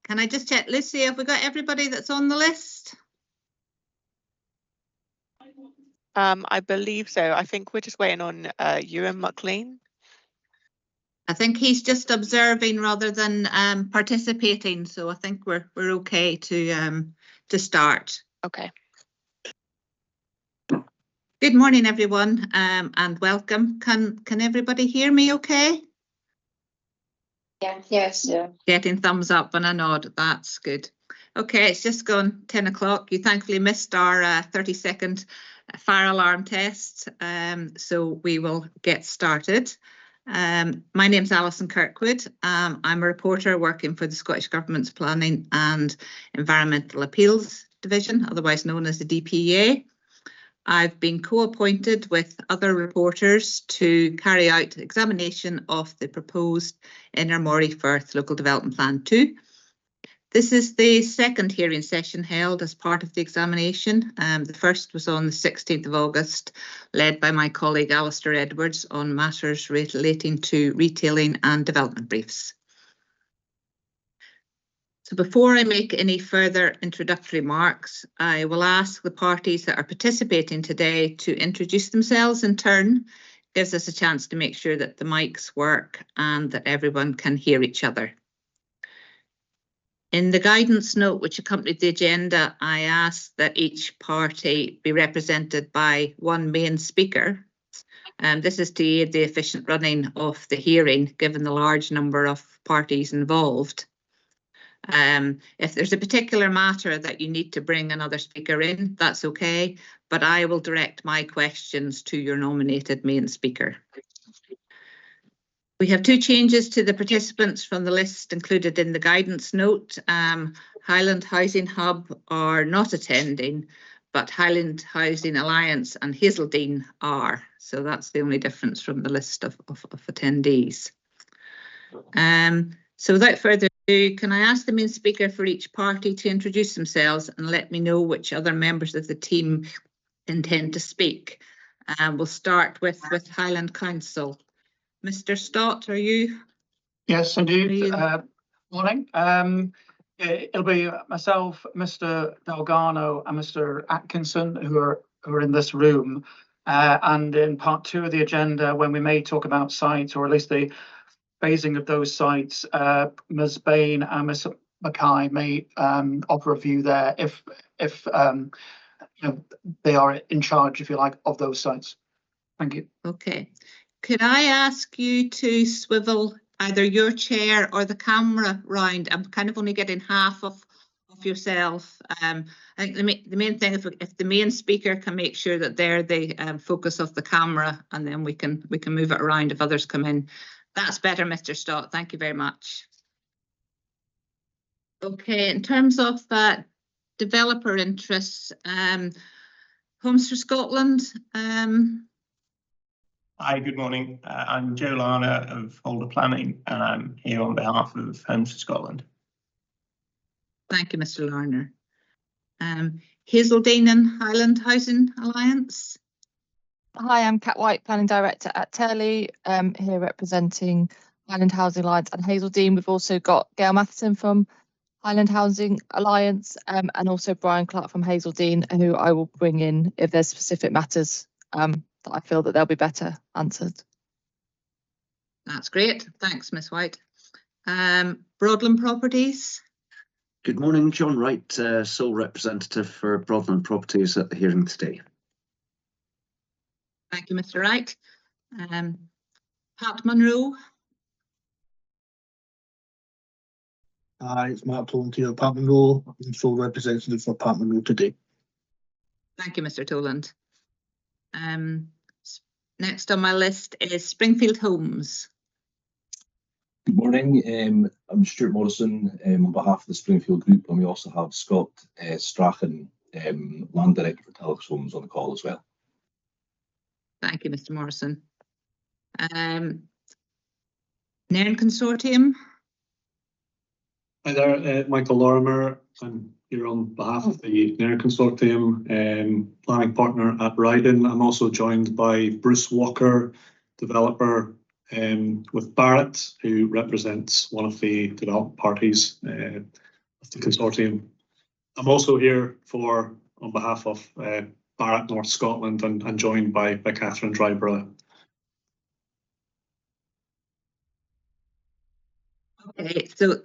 Can I just check, Lucy, have we got everybody that's on the list? I believe so. I think we're just waiting on Ewan McLean. I think he's just observing rather than participating, so I think we're okay to start. Okay. Good morning, everyone, and welcome. Can everybody hear me okay? Yeah, yes. Yeah. Getting thumbs up and a nod. That's good. Okay, it's just gone 10 o'clock. You thankfully missed our 30-second fire alarm test, so we will get started. My name's Alison Kirkwood. I'm a reporter working for the Scottish Government's Planning and Environmental Appeals Division, otherwise known as the DPEA. I've been co-appointed with other reporters to carry out examination of the proposed Inner Moray Firth Local Development Plan 2. This is the second hearing session held as part of the examination. The first was on the 16th of August, led by my colleague Alistair Edwards on matters relating to retailing and development briefs. So before I make any further introductory remarks, I will ask the parties that are participating today to introduce themselves in turn. Gives us a chance to make sure that the mics work and that everyone can hear each other. In the guidance note which accompanied the agenda, I asked that each party be represented by one main speaker. This is to aid the efficient running of the hearing, given the large number of parties involved. If there's a particular matter that you need to bring another speaker in, that's okay, but I will direct my questions to your nominated main speaker. We have two changes to the participants from the list included in the guidance note. Highland Housing Hub are not attending, but Highland Housing Alliance and Hazeldean are. So that's the only difference from the list of attendees. So without further ado, can I ask the main speaker for each party to introduce themselves and let me know which other members of the team intend to speak? We'll start with Highland Council. Mr. Stott, are you? Yes, indeed. Morning. It'll be myself, Mr. Delgado and Mr. Atkinson who are in this room. And in part two of the agenda, when we may talk about sites, or at least the phasing of those sites, Ms. Bain and Ms. Mackay may offer a view there if you know, they are in charge, if you like, of those sites. Thank you. Okay. Could I ask you to swivel either your chair or the camera round? I'm kind of only getting half of yourself. I think the main thing, if the main speaker can make sure that they're the focus of the camera, and then we can move it around if others come in. That's better, Mr. Stott. Thank you very much. Okay, in terms of developer interests, Homes for Scotland. Hi, good morning. I'm Joe Larner of Holder Planning, and I'm here on behalf of Homes for Scotland. Thank you, Mr. Larner. Hazeldean and Highland Housing Alliance. Hi, I'm Kat White, Planning Director at Turley, here representing Highland Housing Alliance and Hazeldean. We've also got Gail Matheson from Highland Housing Alliance and also Brian Clark from Hazeldean, who I will bring in if there's specific matters that I feel that they'll be better answered. That's great. Thanks, Miss White. Broadland Properties. Good morning, John Wright, sole representative for Broadland Properties at the hearing today. Thank you, Mr. Wright. Pat Munro. Hi, it's Mark Toland here, Pat Munro. I'm sole representative for Pat Munro today. Thank you, Mr. Toland. Next on my list is Springfield Homes. Good morning, I'm Stuart Morrison on behalf of the Springfield Group, and we also have Scott Strachan, Land Director for Telex Homes, on the call as well. Thank you, Mr. Morrison. Nairn Consortium. Hi there, Michael Lorimer. I'm here on behalf of the Nairn Consortium, planning partner at Ryden. I'm also joined by Bruce Walker, developer with Barrett, who represents one of the development parties the consortium. I'm also here on behalf of Barratt North Scotland and joined by Catherine Dryborough. Okay, so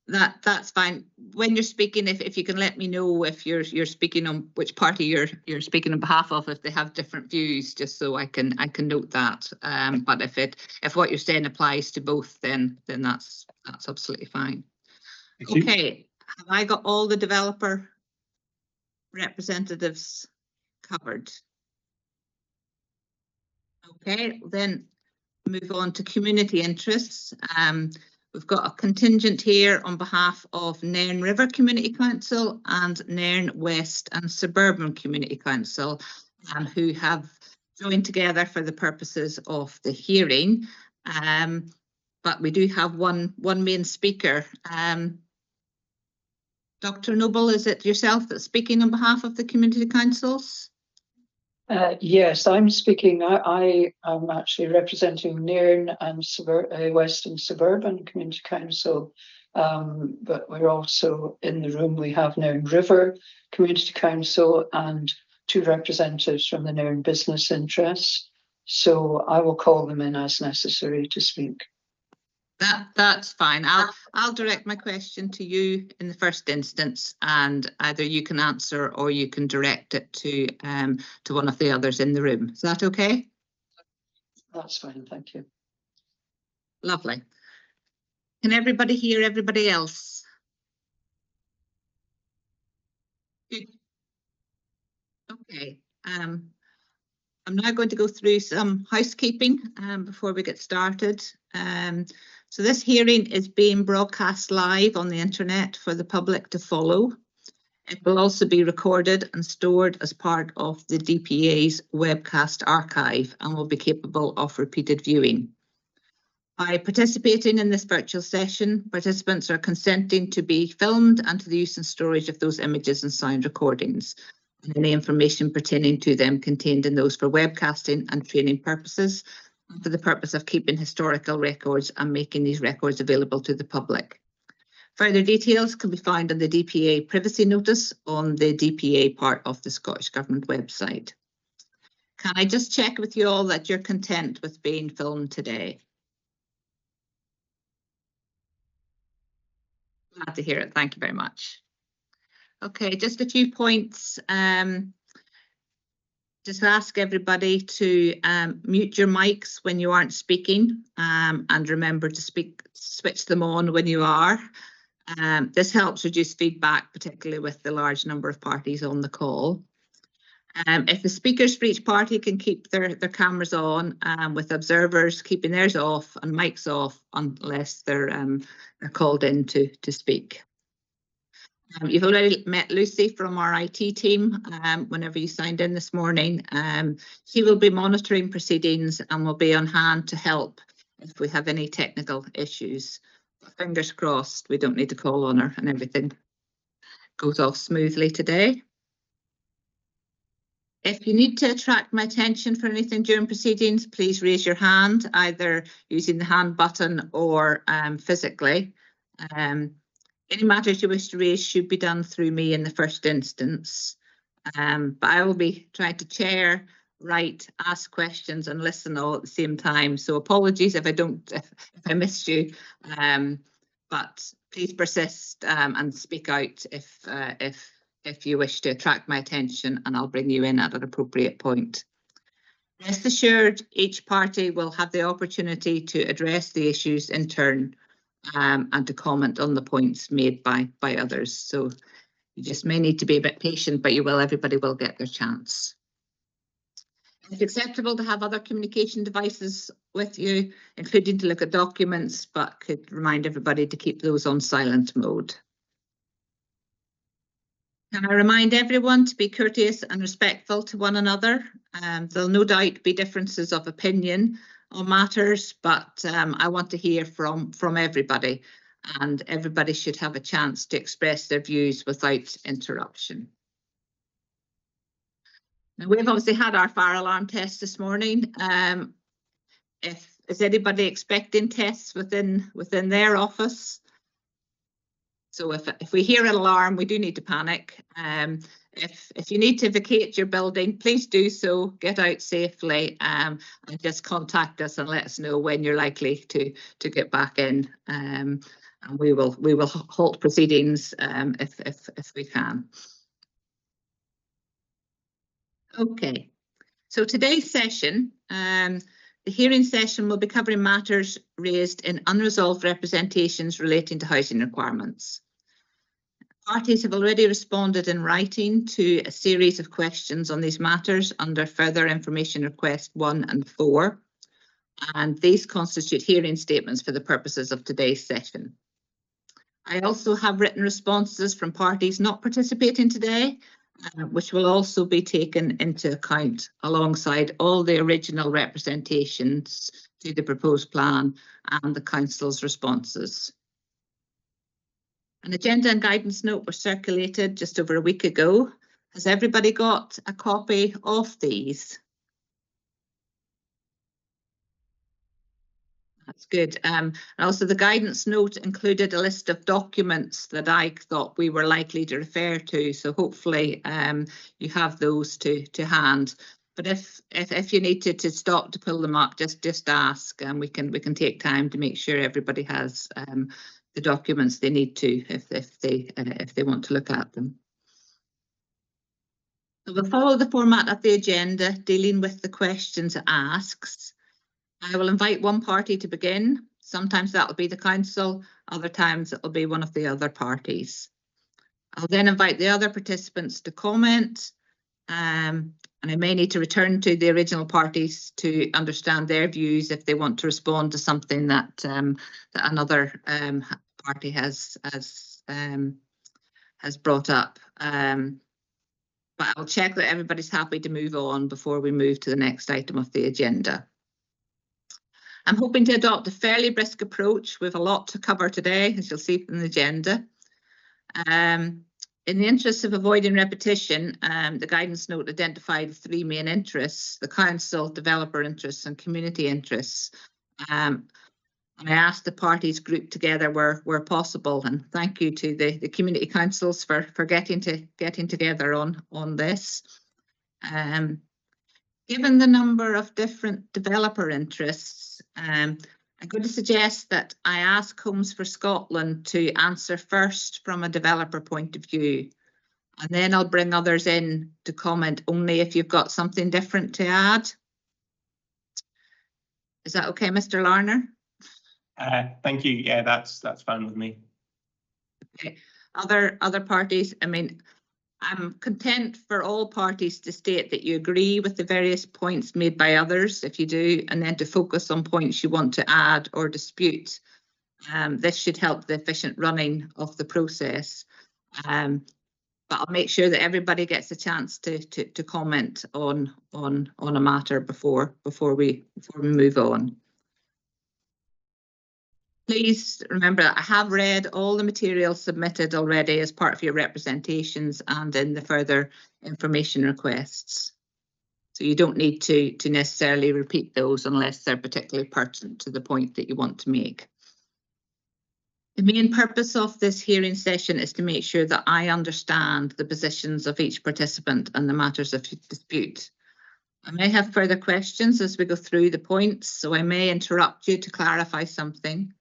that's fine. When you're speaking, if you can let me know if you're speaking on which party you're speaking on behalf of, if they have different views, just so I can note that. But if what you're saying applies to both, then that's absolutely fine. Okay, have I got all the developer representatives covered? Okay, then move on to community interests. We've got a contingent here on behalf of Nairn River Community Council and Nairn West and Suburban Community Council, who have joined together for the purposes of the hearing. But we do have one main speaker. Dr. Noble, is it yourself that's speaking on behalf of the community councils? Yes, I'm speaking. I am actually representing Nairn and West and Suburban Community Council, but we're also in the room. We have Nairn River Community Council and 2 representatives from the Nairn business interests. So I will call them in as necessary to speak. That's fine. I'll direct my question to you in the first instance, and either you can answer or you can direct it to one of the others in the room. Is that okay? That's fine, thank you. Lovely. Can everybody hear everybody else? Good. Okay. I'm now going to go through some housekeeping before we get started. So this hearing is being broadcast live on the internet for the public to follow. It will also be recorded and stored as part of the DPA's webcast archive and will be capable of repeated viewing. By participating in this virtual session, participants are consenting to be filmed and to the use and storage of those images and sound recordings, and any information pertaining to them contained in those for webcasting and training purposes, and for the purpose of keeping historical records and making these records available to the public. Further details can be found on the DPA privacy notice on the DPA part of the Scottish Government website. Can I just check with you all that you're content with being filmed today? Glad to hear it. Thank you very much. Okay, just a few points. Just ask everybody to mute your mics when you aren't speaking, and remember to switch them on when you are. This helps reduce feedback, particularly with the large number of parties on the call. If the speakers for each party can keep their cameras on, with observers keeping theirs off and mics off unless they're called in to speak. You've already met Lucy from our IT team whenever you signed in this morning. She will be monitoring proceedings and will be on hand to help if we have any technical issues. Fingers crossed, we don't need to call on her and everything goes off smoothly today. If you need to attract my attention for anything during proceedings, please raise your hand, either using the hand button or physically. Any matters you wish to raise should be done through me in the first instance. But I will be trying to chair, write, ask questions and listen all at the same time. So apologies if I missed you, but please persist and speak out if you wish to attract my attention, and I'll bring you in at an appropriate point. Rest assured, each party will have the opportunity to address the issues in turn and to comment on the points made by others. So you just may need to be a bit patient, but everybody will get their chance. It's acceptable to have other communication devices with you, including to look at documents, but could remind everybody to keep those on silent mode. Can I remind everyone to be courteous and respectful to one another? There'll no doubt be differences of opinion on matters, but I want to hear from everybody, and everybody should have a chance to express their views without interruption. Now, we've obviously had our fire alarm test this morning. Is anybody expecting tests within their office? So if we hear an alarm, we do need to panic. If you need to vacate your building, please do so. Get out safely, and just contact us and let us know when you're likely to get back in. And we will halt proceedings if we can. Okay. So today's session, the hearing session will be covering matters raised in unresolved representations relating to housing requirements. Parties have already responded in writing to a series of questions on these matters under further information request 1 and 4, and these constitute hearing statements for the purposes of today's session. I also have written responses from parties not participating today, which will also be taken into account alongside all the original representations to the proposed plan and the Council's responses. An agenda and guidance note were circulated just over a week ago. Has everybody got a copy of these? That's good. And also the guidance note included a list of documents that I thought we were likely to refer to. So hopefully you have those to hand. But if you need to stop to pull them up, just ask, and we can take time to make sure everybody has the documents they need to if they want to look at them. So we'll follow the format of the agenda, dealing with the questions it asks. I will invite one party to begin. Sometimes that will be the council, other times it will be one of the other parties. I'll then invite the other participants to comment, and I may need to return to the original parties to understand their views if they want to respond to something that another party has brought up. But I'll check that everybody's happy to move on before we move to the next item of the agenda. I'm hoping to adopt a fairly brisk approach with a lot to cover today, as you'll see from the agenda. In the interest of avoiding repetition, the guidance note identified 3 main interests: the council, developer interests and community interests. And I asked the parties grouped together where possible, and thank you to the community councils for getting together on this. Given the number of different developer interests, I'm going to suggest that I ask Homes for Scotland to answer first from a developer point of view, and then I'll bring others in to comment only if you've got something different to add. Is that okay, Mr. Larner? Thank you. Yeah, that's fine with me. Okay. Other parties, I mean, I'm content for all parties to state that you agree with the various points made by others, if you do, and then to focus on points you want to add or dispute. This should help the efficient running of the process. But I'll make sure that everybody gets a chance to comment on a matter before we move on. Please remember that I have read all the material submitted already as part of your representations and in the further information requests. So you don't need to necessarily repeat those unless they're particularly pertinent to the point that you want to make. The main purpose of this hearing session is to make sure that I understand the positions of each participant and the matters of dispute. I may have further questions as we go through the points, so I may interrupt you to clarify something.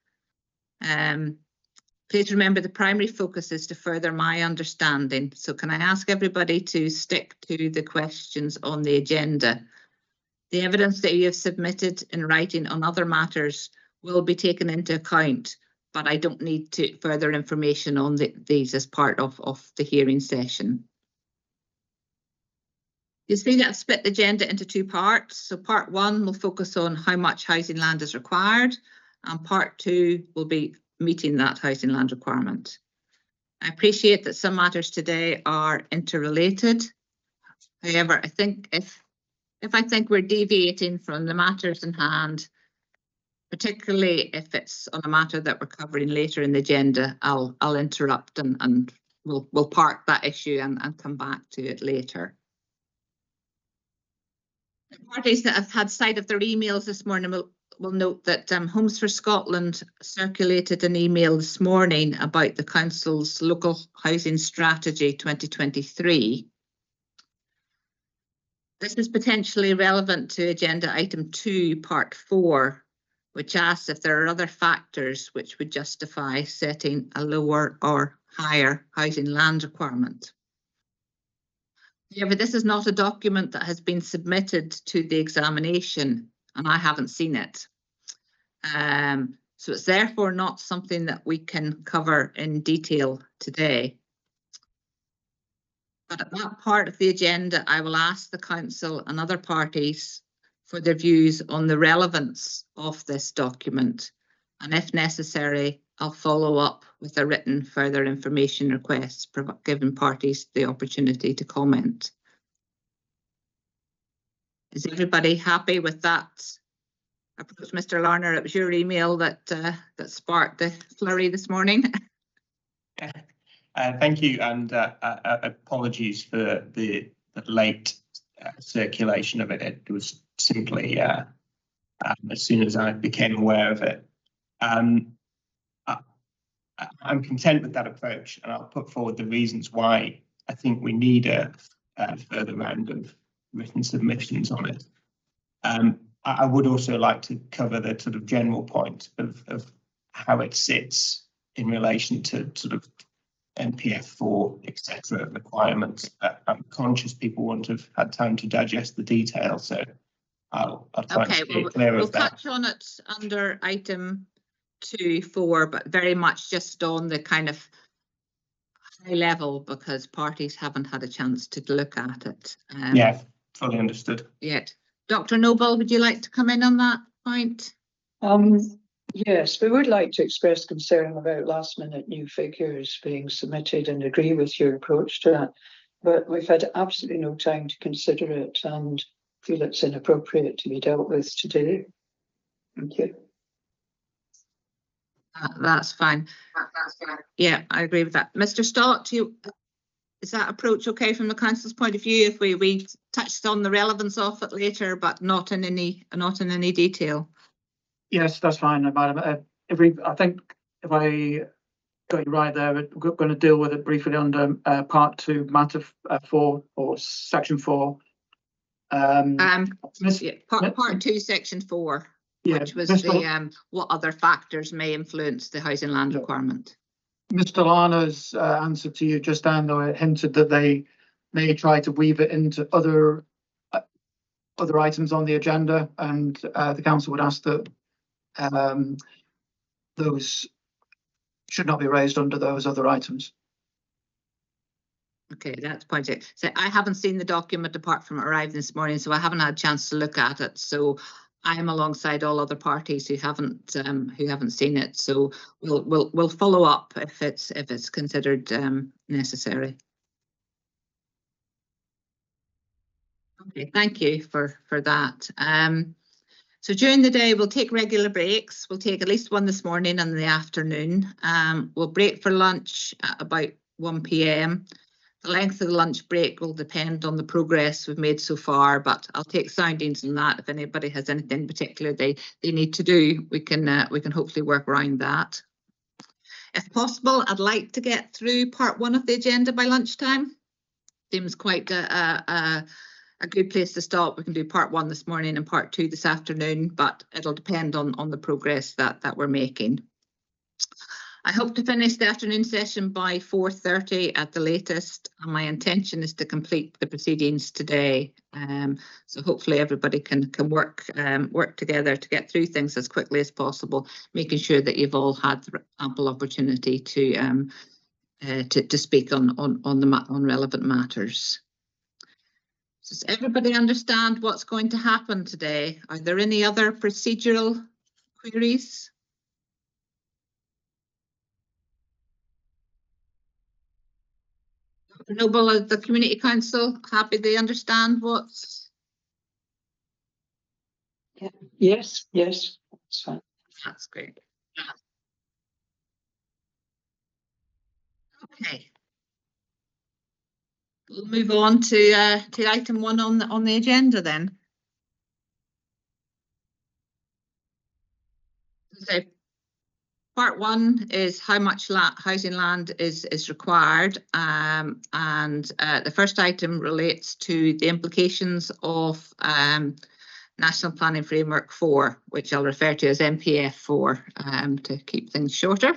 Please remember the primary focus is to further my understanding. So can I ask everybody to stick to the questions on the agenda? The evidence that you have submitted in writing on other matters will be taken into account, but I don't need further information on these as part of the hearing session. You see that I've split the agenda into 2 parts. So part 1 will focus on how much housing land is required, and part 2 will be meeting that housing land requirement. I appreciate that some matters today are interrelated. However, I think if I think we're deviating from the matters in hand, particularly if it's on a matter that we're covering later in the agenda, I'll interrupt and we'll park that issue and come back to it later. The parties that have had sight of their emails this morning will note that Homes for Scotland circulated an email this morning about the Council's Local Housing Strategy 2023. This is potentially relevant to Agenda Item 2, Part 4, which asks if there are other factors which would justify setting a lower or higher housing land requirement. However, this is not a document that has been submitted to the examination, and I haven't seen it. So it's therefore not something that we can cover in detail today. But at that part of the agenda, I will ask the Council and other parties for their views on the relevance of this document. And if necessary, I'll follow up with a written further information request, giving parties the opportunity to comment. Is everybody happy with that approach? Mr. Larner, it was your email that that sparked the flurry this morning. Thank you, and apologies for the late circulation of it. It was simply as soon as I became aware of it. I'm content with that approach, and I'll put forward the reasons why I think we need a further round of written submissions on it. I would also like to cover the sort of general point of how it sits in relation to sort of NPF4, etc. requirements. I'm conscious people won't have had time to digest the detail, so I'll try to stay clear of that. We'll touch on it under item 2.4, but very much just on the kind of high level, because parties haven't had a chance to look at it. Yeah, fully understood. Yet. Dr. Noble, would you like to come in on that point? Yes, we would like to express concern about last minute new figures being submitted and agree with your approach to that. But we've had absolutely no time to consider it and feel it's inappropriate to be dealt with today. Thank you. That's fine. Yeah, I agree with that. Mr. Stott, is that approach okay from the Council's point of view? If we touched on the relevance of it later, but not in any detail. Yes, that's fine, Madam. I think if I got you right there, we're going to deal with it briefly under Part 2, Matter 4 or Section 4. Part 2, Section 4, yeah, which was the what other factors may influence the housing land requirement. Mr. Larner's answer to you just then, though, it hinted that they may try to weave it into other items on the agenda, and the Council would ask that those should not be raised under those other items. Okay, that's point 6. So I haven't seen the document apart from it arrived this morning, so I haven't had a chance to look at it. So I'm alongside all other parties who haven't seen it. So we'll follow up if it's considered necessary. Okay, thank you for that. So during the day, we'll take regular breaks. We'll take at least one this morning and in the afternoon. We'll break for lunch at about 1 p.m. The length of the lunch break will depend on the progress we've made so far, but I'll take soundings on that. If anybody has anything particular they need to do, we can hopefully work around that. If possible, I'd like to get through Part 1 of the agenda by lunchtime. Seems quite a good place to stop. We can do Part 1 this morning and Part 2 this afternoon, but it'll depend on the progress that we're making. I hope to finish the afternoon session by 4:30 at the latest, and my intention is to complete the proceedings today. So hopefully everybody can work together to get through things as quickly as possible, making sure that you've all had ample opportunity to speak on relevant matters. Does everybody understand what's going to happen today? Are there any other procedural queries? Dr. Noble, the Community Council happy they understand what's? Yeah. Yes, that's fine. That's great. Okay. We'll move on to item 1 on the agenda then. So part one is how much housing land is required, and the first item relates to the implications of National Planning Framework 4, which I'll refer to as NPF 4 to keep things shorter.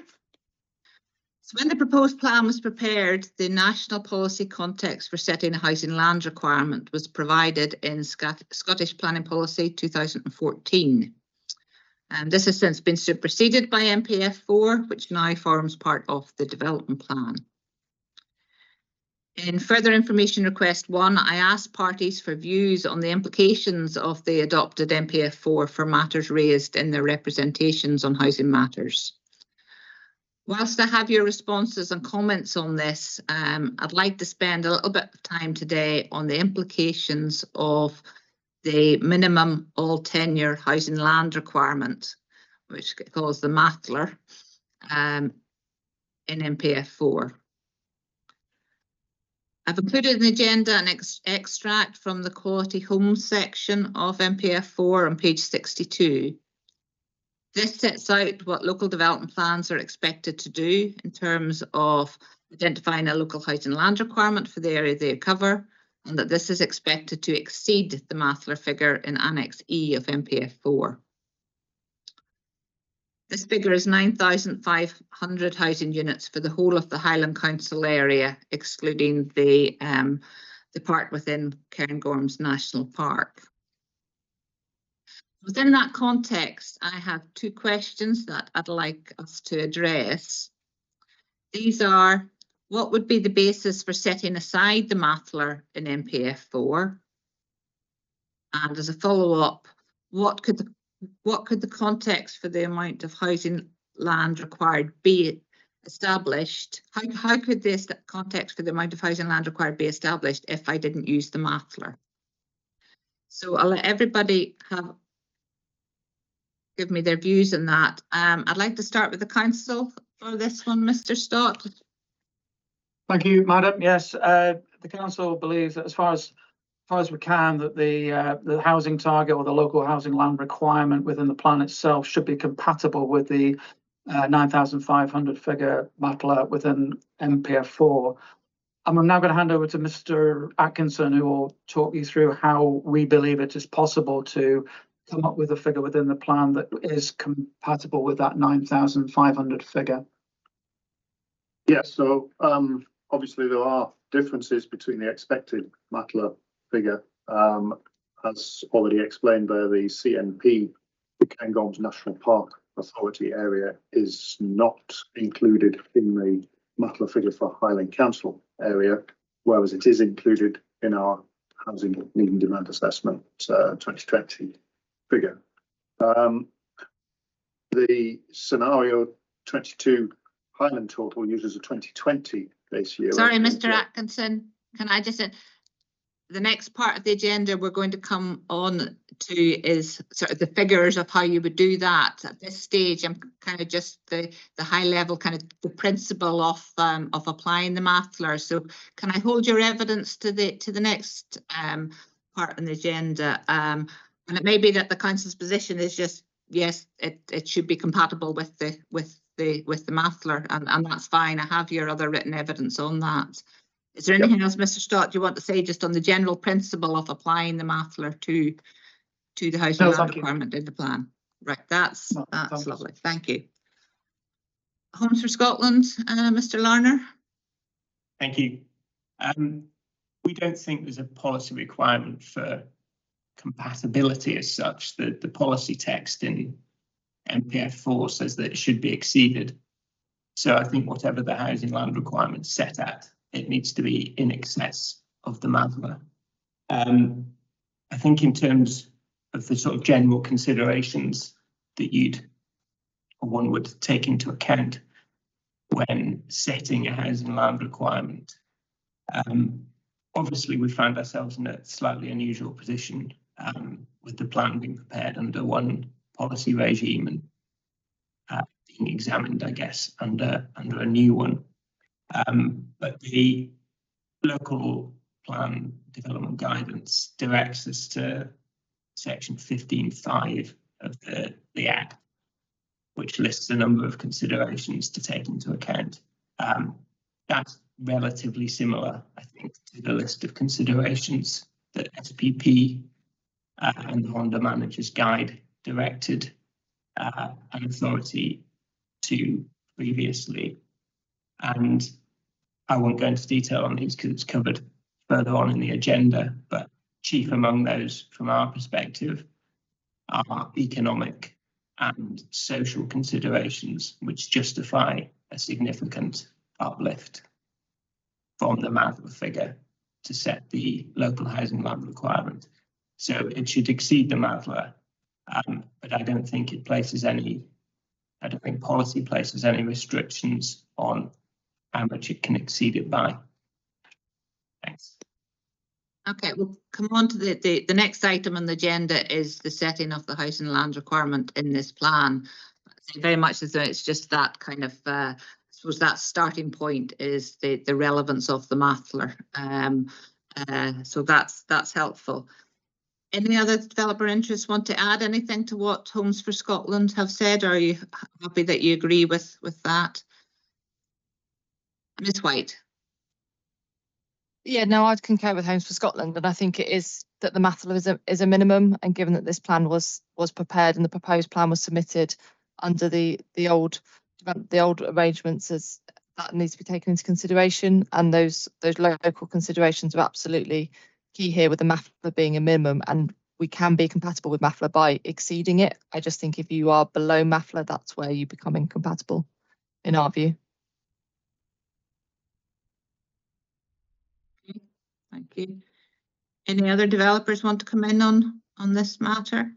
So when the proposed plan was prepared, the national policy context for setting a housing land requirement was provided in Scottish Planning Policy 2014. This has since been superseded by NPF 4, which now forms part of the development plan. In further information request 1, I asked parties for views on the implications of the adopted NPF 4 for matters raised in their representations on housing matters. Whilst I have your responses and comments on this, I'd like to spend a little bit of time today on the implications of the minimum all tenure housing land requirement, which calls the MATLR, in NPF 4. I've included in the agenda an extract from the Quality Homes section of NPF 4 on page 62. This sets out what local development plans are expected to do in terms of identifying a local housing land requirement for the area they cover, and that this is expected to exceed the MATLR figure in Annex E of NPF 4. This figure is 9,500 housing units for the whole of the Highland Council area, excluding the part within Cairngorms National Park. Within that context, I have 2 questions that I'd like us to address. These are, what would be the basis for setting aside the MATLR in NPF 4? And as a follow-up, what could the context for the amount of housing land required be established? How could this context for the amount of housing land required be established if I didn't use the MATLR? So I'll let everybody give me their views on that. I'd like to start with the council for this one, Mr. Stott. Thank you, Madam. Yes, the council believes that as far as we can, that the housing target or the local housing land requirement within the plan itself should be compatible with the 9,500 figure MATLR within NPF 4. I'm now going to hand over to Mr. Atkinson, who will talk you through how we believe it is possible to come up with a figure within the plan that is compatible with that 9,500 figure. Yes, so obviously there are differences between the expected MATLR figure, as already explained by the CNP. The Cairngorms National Park Authority area is not included in the MATLR figure for Highland Council area, whereas it is included in our Housing Need and Demand Assessment 2020 figure. The scenario 22 Highland total uses a 2020 base year. Sorry, Mr. Atkinson, can I just say, the next part of the agenda we're going to come on to is sort of the figures of how you would do that. At this stage, I'm kind of just the high level, kind of the principle of applying the MATLR. So can I hold your evidence to the next part on the agenda? And it may be that the council's position is just yes, it should be compatible with the MATLR, and that's fine. I have your other written evidence on that. Is there anything else, Mr. Stott, you want to say just on the general principle of applying the MATLR to the housing land requirement in the plan? Right, that's lovely. Thank you. Homes for Scotland, Mr. Larner. Thank you. We don't think there's a policy requirement for compatibility as such. The policy text in NPF 4 says that it should be exceeded. So I think whatever the housing land requirement set at, it needs to be in excess of the MATLR. I think in terms of the sort of general considerations that one would take into account when setting a housing land requirement, obviously we found ourselves in a slightly unusual position with the plan being prepared under one policy regime and being examined, I guess, under a new one. But the local plan development guidance directs us to section 15.5 of the Act, which lists a number of considerations to take into account. That's relatively similar, I think, to the list of considerations that SPP and the Honda Manager's Guide directed an authority to previously. And I won't go into detail on these because it's covered further on in the agenda, but chief among those from our perspective are economic and social considerations which justify a significant uplift from the MATLA figure to set the local housing land requirement. So it should exceed the MATLA, but I don't think policy places any restrictions on how much it can exceed it by. Thanks. Okay, we'll come on to the next item on the agenda is the setting of the house and land requirement in this plan. Very much as though it's just that kind of, I suppose that starting point is the relevance of the MATLA. So that's helpful. Any other developer interests want to add anything to what Homes for Scotland have said? Or are you happy that you agree with that? Ms. White. Yeah, no, I'd concur with Homes for Scotland, and I think it is that the MATLA is a minimum, and given that this plan was prepared and the proposed plan was submitted under the old arrangements, as that needs to be taken into consideration, and those local considerations are absolutely key here, with the MATLA being a minimum, and we can be compatible with MATLA by exceeding it. I just think if you are below MATLA, that's where you become incompatible, in our view. Thank you. Any other developers want to come in on this matter?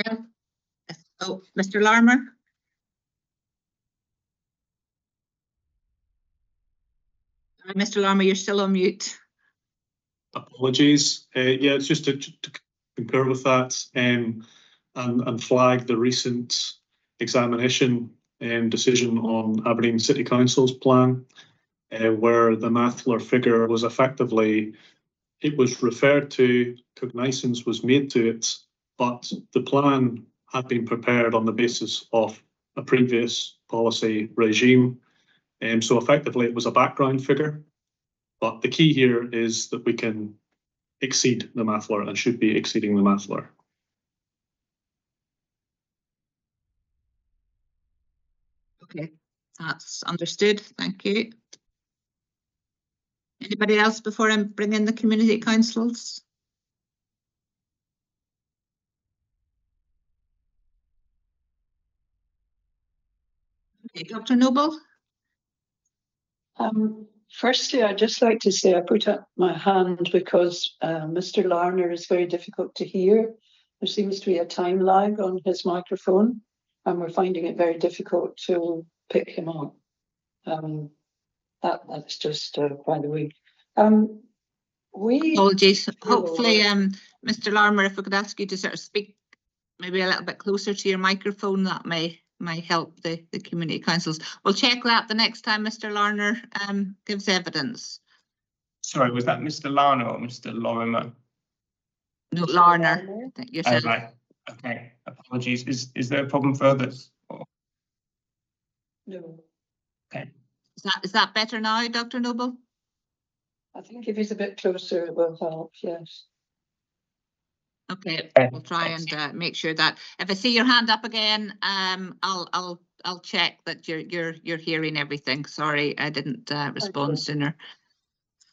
Yeah. Oh, Mr. Larmour. Mr. Larmour, you're still on mute. Apologies. Yeah, it's just to concur with that and flag the recent examination decision on Aberdeen City Council's plan, where the MATLA figure was effectively, it was referred to, cognizance was made to it, but the plan had been prepared on the basis of a previous policy regime. So effectively it was a background figure. But the key here is that we can exceed the MATLA and should be exceeding the MATLA. Okay, that's understood. Thank you. Anybody else before I bring in the community councils? Okay, Dr. Noble. Firstly, I'd just like to say I put up my hand because Mr. Larner is very difficult to hear. There seems to be a time lag on his microphone, and we're finding it very difficult to pick him up. That's just by the way. Apologies. Hopefully, Mr. Larmour, if we could ask you to sort of speak maybe a little bit closer to your microphone, that may help the community councils. We'll check that the next time Mr. Larner gives evidence. Sorry, was that Mr. Larner or Mr. Lorimer? No, Larner. I think yourself. Oh, right. Okay, apologies. Is there a problem further? Or? No. Okay. Is that better now, Dr. Noble? I think if he's a bit closer, it will help. Yes. Okay, we'll try and make sure that if I see your hand up again, I'll check that you're hearing everything. Sorry, I didn't respond sooner.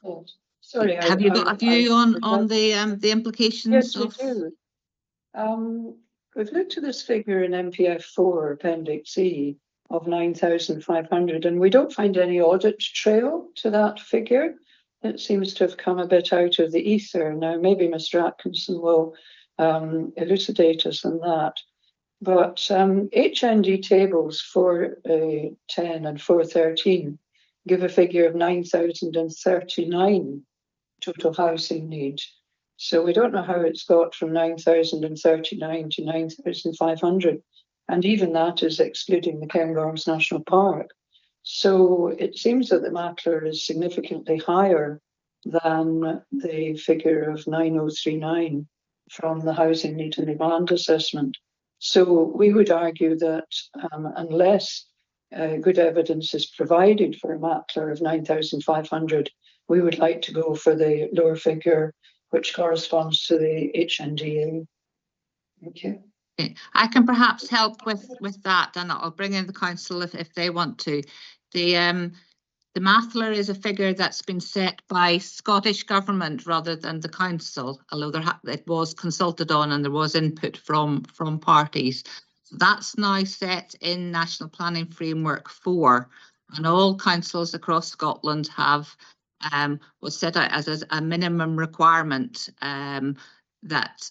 Oh, sorry. Have you got a view on the implications? Yes, we do. We've looked at this figure in MPF4 Appendix E of 9,500, and we don't find any audit trail to that figure. It seems to have come a bit out of the ether. Now, maybe Mr. Atkinson will elucidate us on that. But HND tables 410 and 413 give a figure of 9,039 total housing need. So we don't know how it's got from 9,039 to 9,500. And even that is excluding the Cairngorms National Park. So it seems that the MATLA is significantly higher than the figure of 9,039. from the housing need and demand assessment. So we would argue that unless good evidence is provided for a MATLAR of 9,500, we would like to go for the lower figure, which corresponds to the HNDA. Thank you. Okay. I can perhaps help with that, and I'll bring in the council if they want to. The MATLAR is a figure that's been set by Scottish Government rather than the council, although it was consulted on and there was input from parties. So that's now set in National Planning Framework 4, and all councils across Scotland have was set out as a minimum requirement that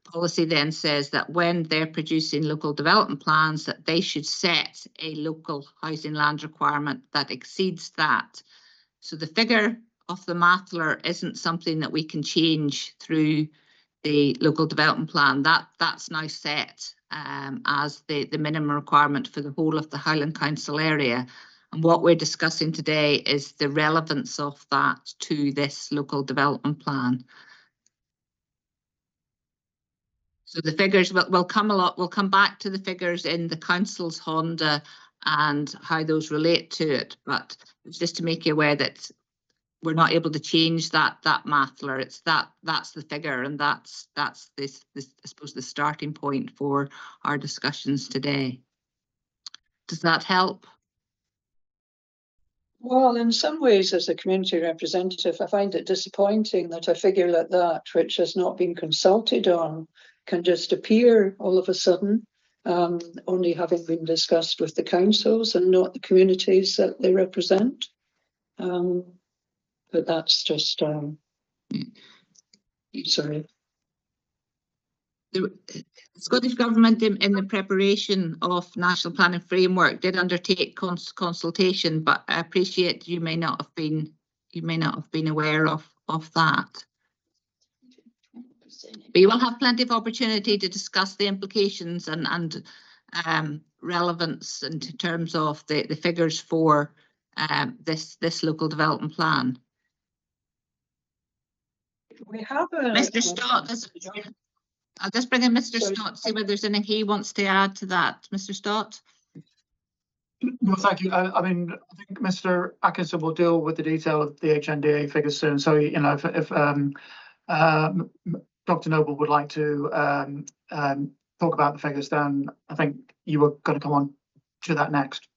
policy then says that when they're producing local development plans, that they should set a local housing land requirement that exceeds that. So the figure of the MATLAR isn't something that we can change through the local development plan. That's now set as the minimum requirement for the whole of the Highland Council area. And what we're discussing today is the relevance of that to this local development plan. So the figures will come back to the figures in the council's Honda and how those relate to it. But it's just to make you aware that we're not able to change that MATLAR. It's that's the figure, and that's this I suppose the starting point for our discussions today. Does that help? Well, in some ways, as a community representative, I find it disappointing that a figure like that, which has not been consulted on, can just appear all of a sudden, only having been discussed with the councils and not the communities that they represent. But that's just, sorry. The Scottish Government in the preparation of National Planning Framework did undertake consultation, but I appreciate you may not have been aware of that. But you will have plenty of opportunity to discuss the implications and relevance in terms of the figures for this local development plan. We have Mr. Stott, I'll just bring in Mr. Stott, see whether there's anything he wants to add to that. Mr. Stott? No, thank you. I mean, I think Mr. Atkinson will deal with the detail of the HNDA figures soon. So, you know, if Dr. Noble would like to talk about the figures, then I think you were going to come on to that next.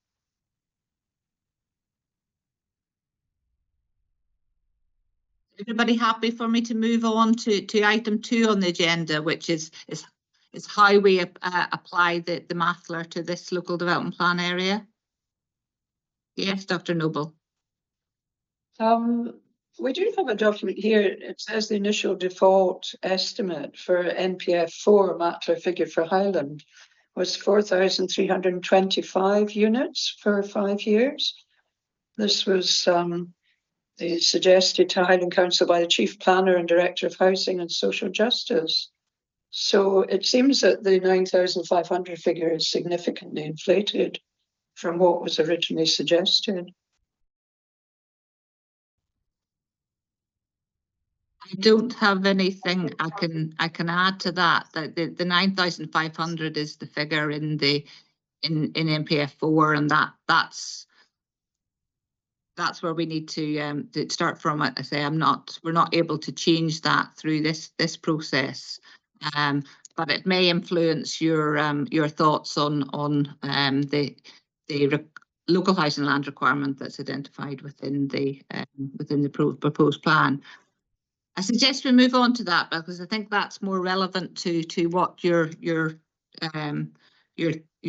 Everybody happy for me to move on to item 2 on the agenda, which is how we apply the MATLAR to this local development plan area? Yes, Dr. Noble. We do have a document here. It says the initial default estimate for NPF 4 MATLAR figure for Highland was 4,325 units for 5 years. This was suggested to Highland Council by the Chief Planner and Director of Housing and Social Justice. So it seems that the 9,500 figure is significantly inflated from what was originally suggested. I don't have anything I can add to that. The 9,500 is the figure in NPF 4, and that's where we need to start from. I say we're not able to change that through this process, but it may influence your thoughts on the local housing land requirement that's identified within the proposed plan. I suggest we move on to that because I think that's more relevant to what your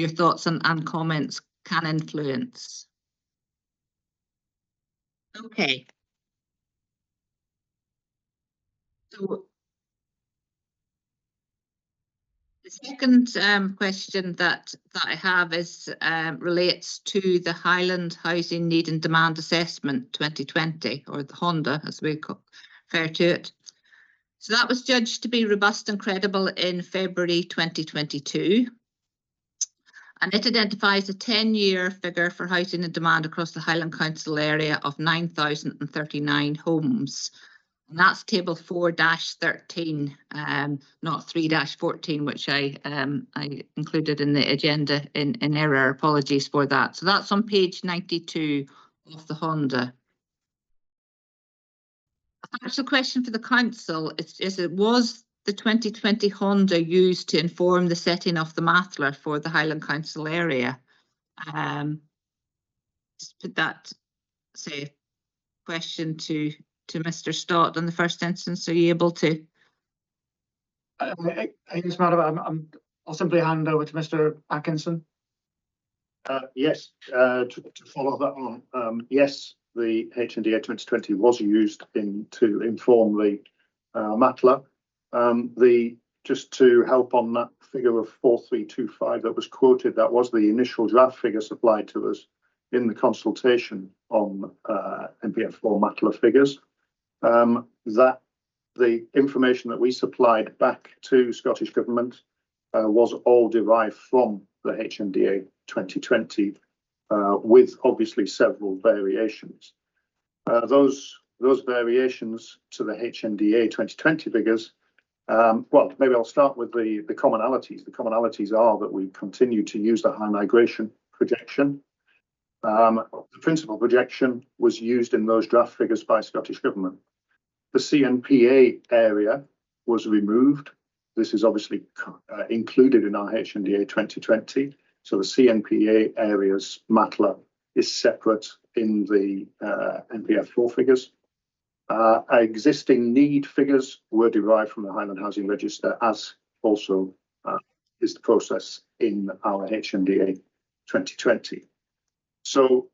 thoughts and comments can influence. Okay. So the second question that I have is relates to the Highland Housing Need and Demand Assessment 2020, or the Honda as we refer to it. So that was judged to be robust and credible in February 2022. And it identifies a 10-year figure for housing and demand across the Highland Council area of 9,039 homes. And that's table 4-13, not 3-14, which I included in the agenda in error. Apologies for that. So that's on page 92 of the Honda. Actual question for the council is was the 2020 Honda used to inform the setting of the Mathler for the Highland Council area? Just put that, say, question to Mr. Stott in the first instance. Are you able to? Yes, Madam, I'll simply hand over to Mr. Atkinson. Yes, to follow that on, yes, the HNDA 2020 was used to inform the Matla. Just to help on that figure of 4325 that was quoted, that was the initial draft figure supplied to us in the consultation on NPF4 Matla figures. That the information that we supplied back to Scottish Government was all derived from the HNDA 2020, with obviously several variations. Those variations to the HNDA 2020 figures, well, maybe I'll start with the commonalities. The commonalities are that we continue to use the high migration projection. The principal projection was used in those draft figures by Scottish Government. The CNPA area was removed. This is obviously included in our HNDA 2020. So the CNPA area's Matla is separate in the NPF4 figures. Existing need figures were derived from the Highland Housing Register, as also is the process in our HNDA 2020. So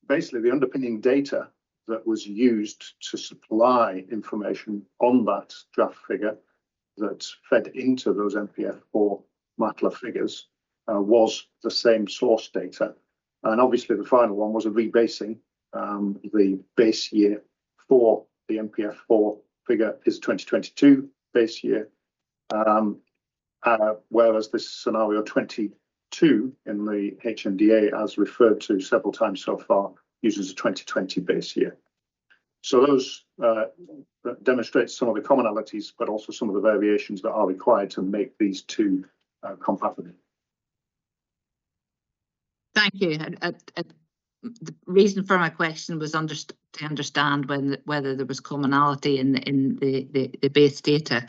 basically the underpinning data that was used to supply information on that draft figure that fed into those NPF4 Matla figures was the same source data. And obviously the final one was a rebasing. The base year for the NPF4 figure is 2022 base year, whereas this scenario 22 in the HNDA, as referred to several times so far, uses a 2020 base year. So those demonstrate some of the commonalities, but also some of the variations that are required to make these two compatible. Thank you. The reason for my question was to understand whether there was commonality in the base data.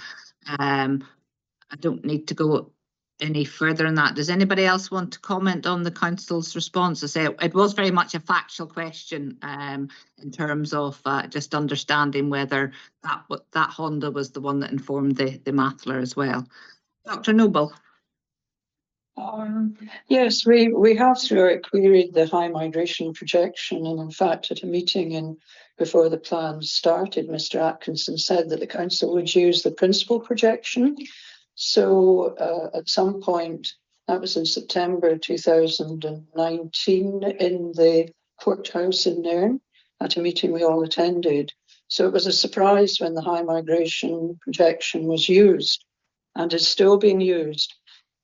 I don't need to go any further on that. Does anybody else want to comment on the council's response? I say it was very much a factual question in terms of just understanding whether that Honda was the one that informed the Mathler as well. Dr. Noble. Yes, we have through it queried the high migration projection, and in fact at a meeting before the plan started, Mr. Atkinson said that the council would use the principal projection. So at some point, that was in September 2019 in the courthouse in Nairn at a meeting we all attended. So it was a surprise when the high migration projection was used and is still being used.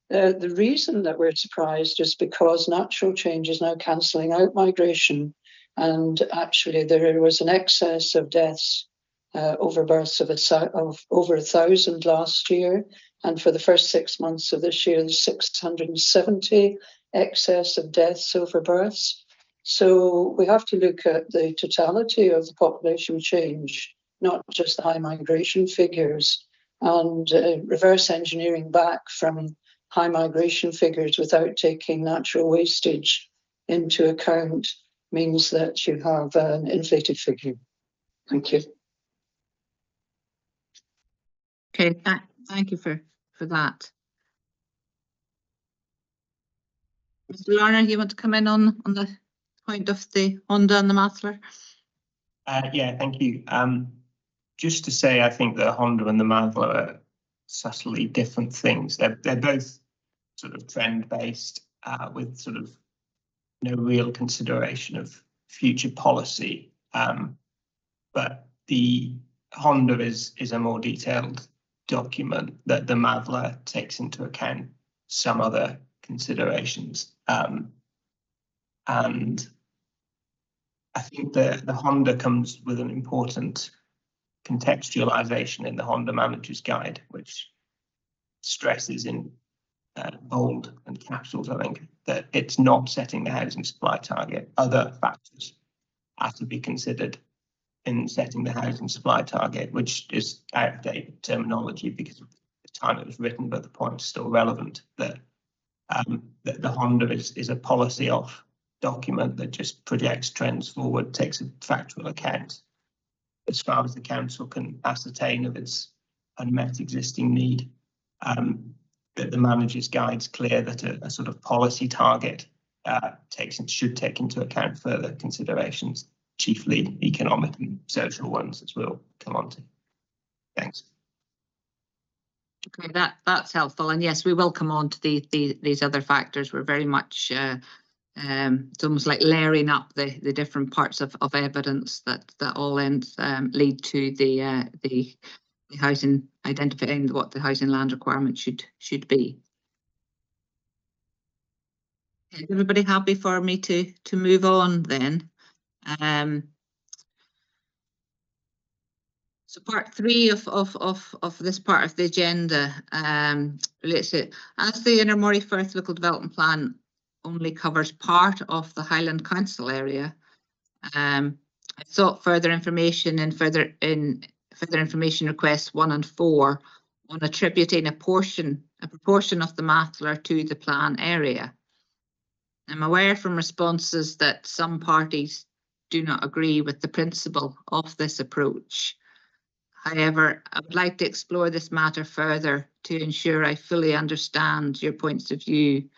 The reason that we're surprised is because natural change is now cancelling out migration, and actually there was an excess of deaths over births of over 1,000 last year, and for the first 6 months of this year, there's 670 excess of deaths over births. So we have to look at the totality of the population change, not just the high migration figures, and reverse engineering back from high migration figures without taking natural wastage into account means that you have an inflated figure. Thank you. Okay, thank you for that. Mr. Larner, you want to come in on the point of the Honda and the Mathler? Yeah, thank you. Just to say, I think the Honda and the Mathler are subtly different things. They're both sort of trend-based with sort of no real consideration of future policy. But the Honda is a more detailed document that the Mathler takes into account some other considerations. And I think the Honda comes with an important contextualisation in the Honda Manager's Guide, which stresses in bold and capitals, I think, that it's not setting the housing supply target. Other factors have to be considered in setting the housing supply target, which is out-of-date terminology because of the time it was written, but the point is still relevant, that the Honda is a policy-off document that just projects trends forward, takes a factual account as far as the council can ascertain of its unmet existing need. That the manager's guide's clear that a sort of policy target should take into account further considerations, chiefly economic and social ones, as we'll come on to. Thanks. Okay, that's helpful. And yes, we will come on to these other factors. We're very much it's almost like layering up the different parts of evidence that all lead to the housing, identifying what the housing land requirement should be. Is everybody happy for me to move on then? So part 3 of this part of the agenda relates to, as the Inner Moray Firth Local Development Plan only covers part of the Highland Council area, I sought further information in further information requests 1 and 4 on attributing a proportion of the Mathler to the plan area. I'm aware from responses that some parties do not agree with the principle of this approach. However, I would like to explore this matter further to ensure I fully understand your points of view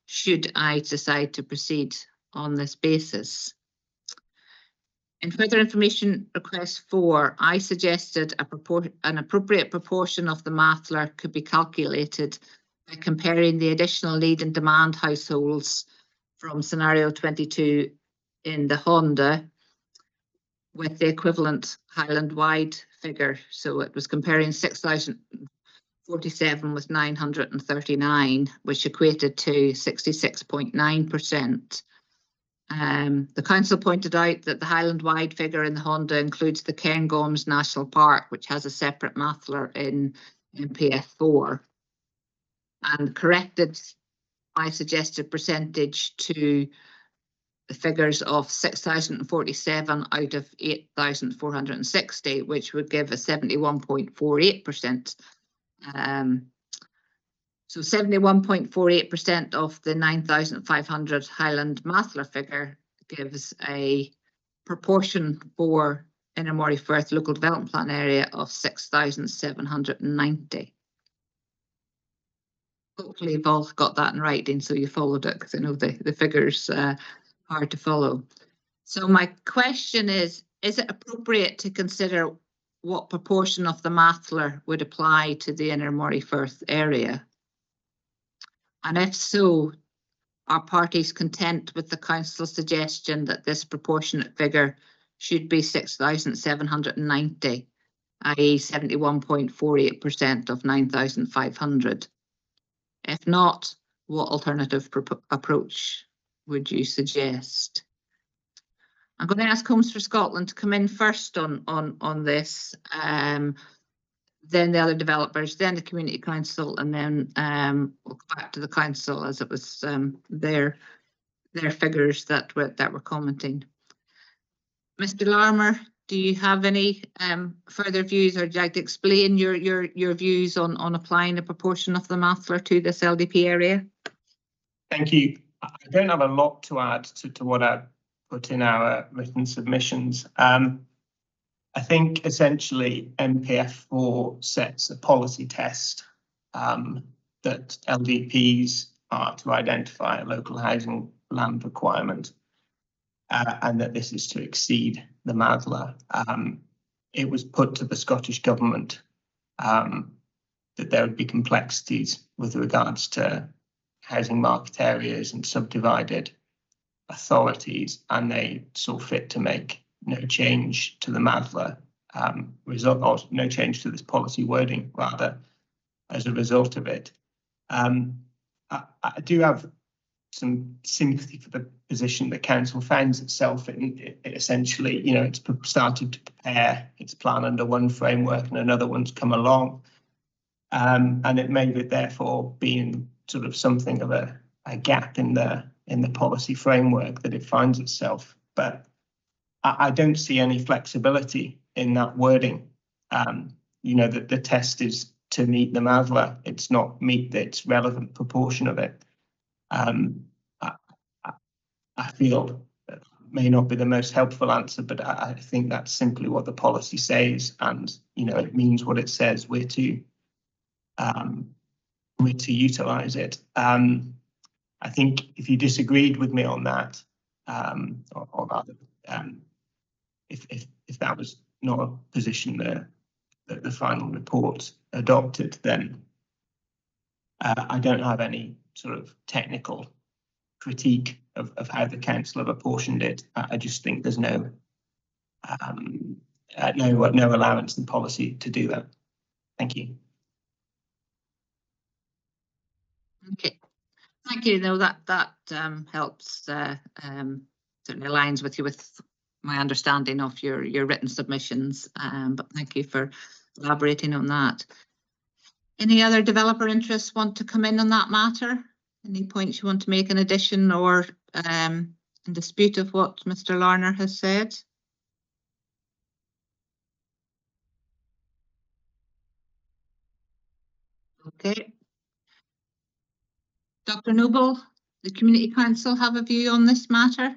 should I decide to proceed on this basis. In further information request 4, I suggested an appropriate proportion of the Mathler could be calculated by comparing the additional need and demand households from scenario 22 in the Honda with the equivalent Highland-wide figure. So it was comparing 6,047 with 939, which equated to 66.9%. The council pointed out that the Highland-wide figure in the Honda includes the Cairngorms National Park, which has a separate Mathler in MPF4, and corrected my suggested percentage to the figures of 6,047 out of 8,460, which would give a 71.48%. So 71.48% of the 9,500 Highland Mathler figure gives a proportion for Inner Moray Firth Local Development Plan area of 6,790. Hopefully you've all got that in writing, so you followed it, because I know the figures hard to follow. So my question is it appropriate to consider what proportion of the Mathler would apply to the Inner Moray Firth area? And if so, are parties content with the council's suggestion that this proportionate figure should be 6,790, i.e. 71.48% of 9,500? If not, what alternative approach would you suggest? I'm going to ask Homes for Scotland to come in first on this, then the other developers, then the Community Council, and then we'll go back to the council, as it was their figures that were commenting. Mr. Larmour, do you have any further views, or would you like to explain your views on applying a proportion of the Mathler to this LDP area? Thank you. I don't have a lot to add to what I put in our written submissions. I think essentially MPF4 sets a policy test that LDPs are to identify a local housing land requirement, and that this is to exceed the Mathler. It was put to the Scottish Government that there would be complexities with regards to housing market areas and subdivided authorities, and they saw fit to make no change to the Mathler result, or no change to this policy wording, rather, as a result of it. I do have some sympathy for the position the council finds itself in. It essentially, you know, it's started to prepare its plan under one framework and another one's come along, and it may therefore be in sort of something of a gap in the policy framework that it finds itself. But I don't see any flexibility in that wording. You know, that the test is to meet the MASLA. It's not meet its relevant proportion of it. I feel that may not be the most helpful answer, but I think that's simply what the policy says, and you know, it means what it says. We're to utilise it. I think if you disagreed with me on that, or rather, if that was not a position that the final report adopted, then I don't have any sort of technical critique of how the council have apportioned it. I just think there's no allowance in policy to do that. Thank you. Okay, thank you. No, that helps. Certainly aligns with you with my understanding of your written submissions. But thank you for elaborating on that. Any other developer interests want to come in on that matter? Any points you want to make in addition or in dispute of what Mr. Larner has said? Okay. Dr. Noble, the Community Council have a view on this matter?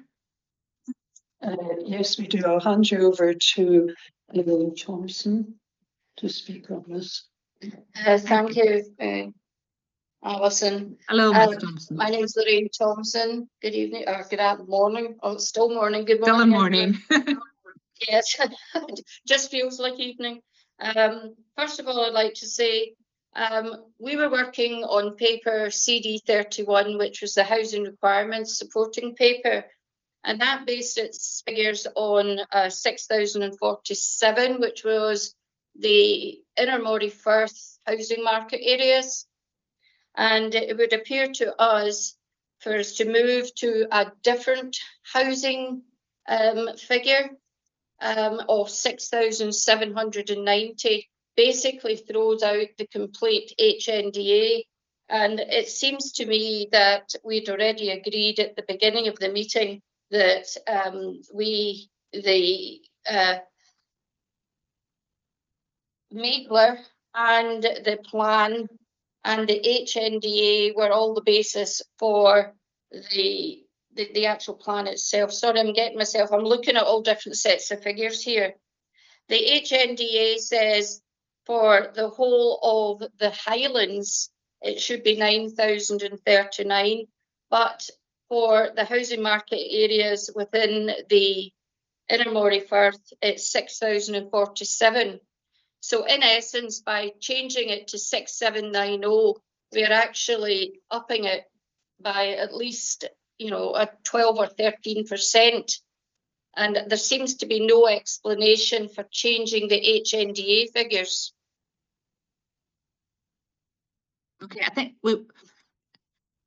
Yes, we do. I'll hand you over to Lily Thompson to speak on this. Thank you, Alison. Hello, Ms. Thompson. My name is Lorraine Thompson. Good evening, or good morning. Oh, it's still morning. Good Still morning. in morning. Yes, just feels like evening. First of all, I'd like to say we were working on paper CD31, which was the housing requirements supporting paper, and that based its figures on 6,047, which was the inner Moray Firth housing market areas. And it would appear to us for us to move to a different housing figure of 6,790 basically throws out the complete HNDA. And it seems to me that we'd already agreed at the beginning of the meeting that the Maitler and the plan and the HNDA were all the basis for the actual plan itself. Sorry, I'm looking at all different sets of figures here. The HNDA says for the whole of the Highlands, it should be 9,039, but for the housing market areas within the inner Moray Firth, it's 6,047. So in essence, by changing it to 6,790, we are actually upping it by at least, you know, a 12 or 13%. And there seems to be no explanation for changing the HNDA figures. Okay, I think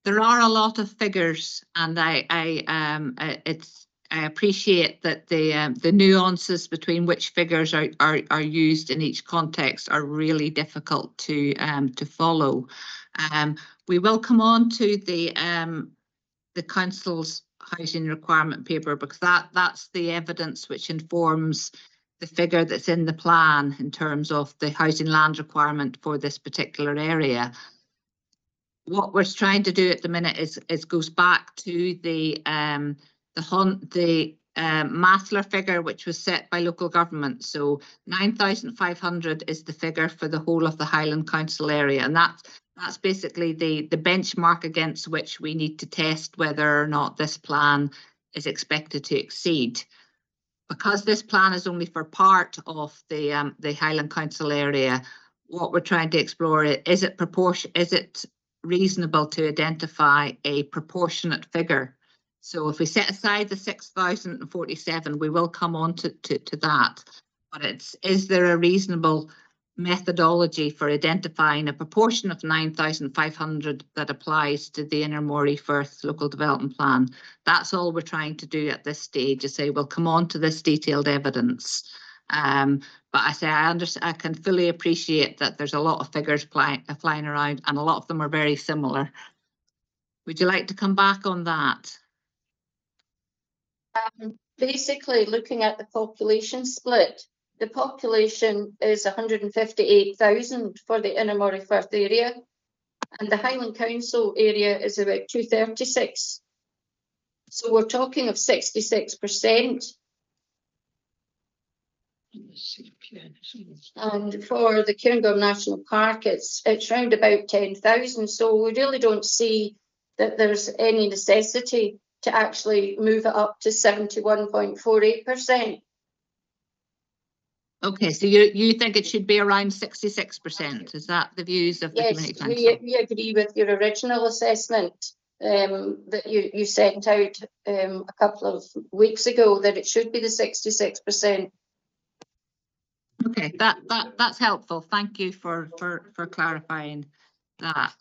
there are a lot of figures, and I appreciate that the nuances between which figures are used in each context are really difficult to follow. We will come on to the council's housing requirement paper, because that's the evidence which informs the figure that's in the plan in terms of the housing land requirement for this particular area. What we're trying to do at the minute is goes back to the MASLA figure, which was set by local government. So 9,500 is the figure for the whole of the Highland Council area, and that's basically the benchmark against which we need to test whether or not this plan is expected to exceed. Because this plan is only for part of the Highland Council area, what we're trying to explore is it reasonable to identify a proportionate figure. So if we set aside the 6,047, we will come on to that. But is there a reasonable methodology for identifying a proportion of 9,500 that applies to the Inner Moray Firth local development plan. That's all we're trying to do at this stage, is say we'll come on to this detailed evidence. But I say I can fully appreciate that there's a lot of figures flying around, and a lot of them are very similar. Would you like to come back on that? Basically, looking at the population split, the population is 158,000 for the Inner Moray Firth area, and the Highland Council area is about 236. So we're talking of 66%. And for the Cairngorm National Park, it's round about 10,000. So we really don't see that there's any necessity to actually move it up to 71.48%. Okay, so you think it should be around 66%? Is that the views of the Community Council? Yes, we agree with your original assessment that you sent out a couple of weeks ago, that it should be the 66%. Okay, that's helpful. Thank you for clarifying that.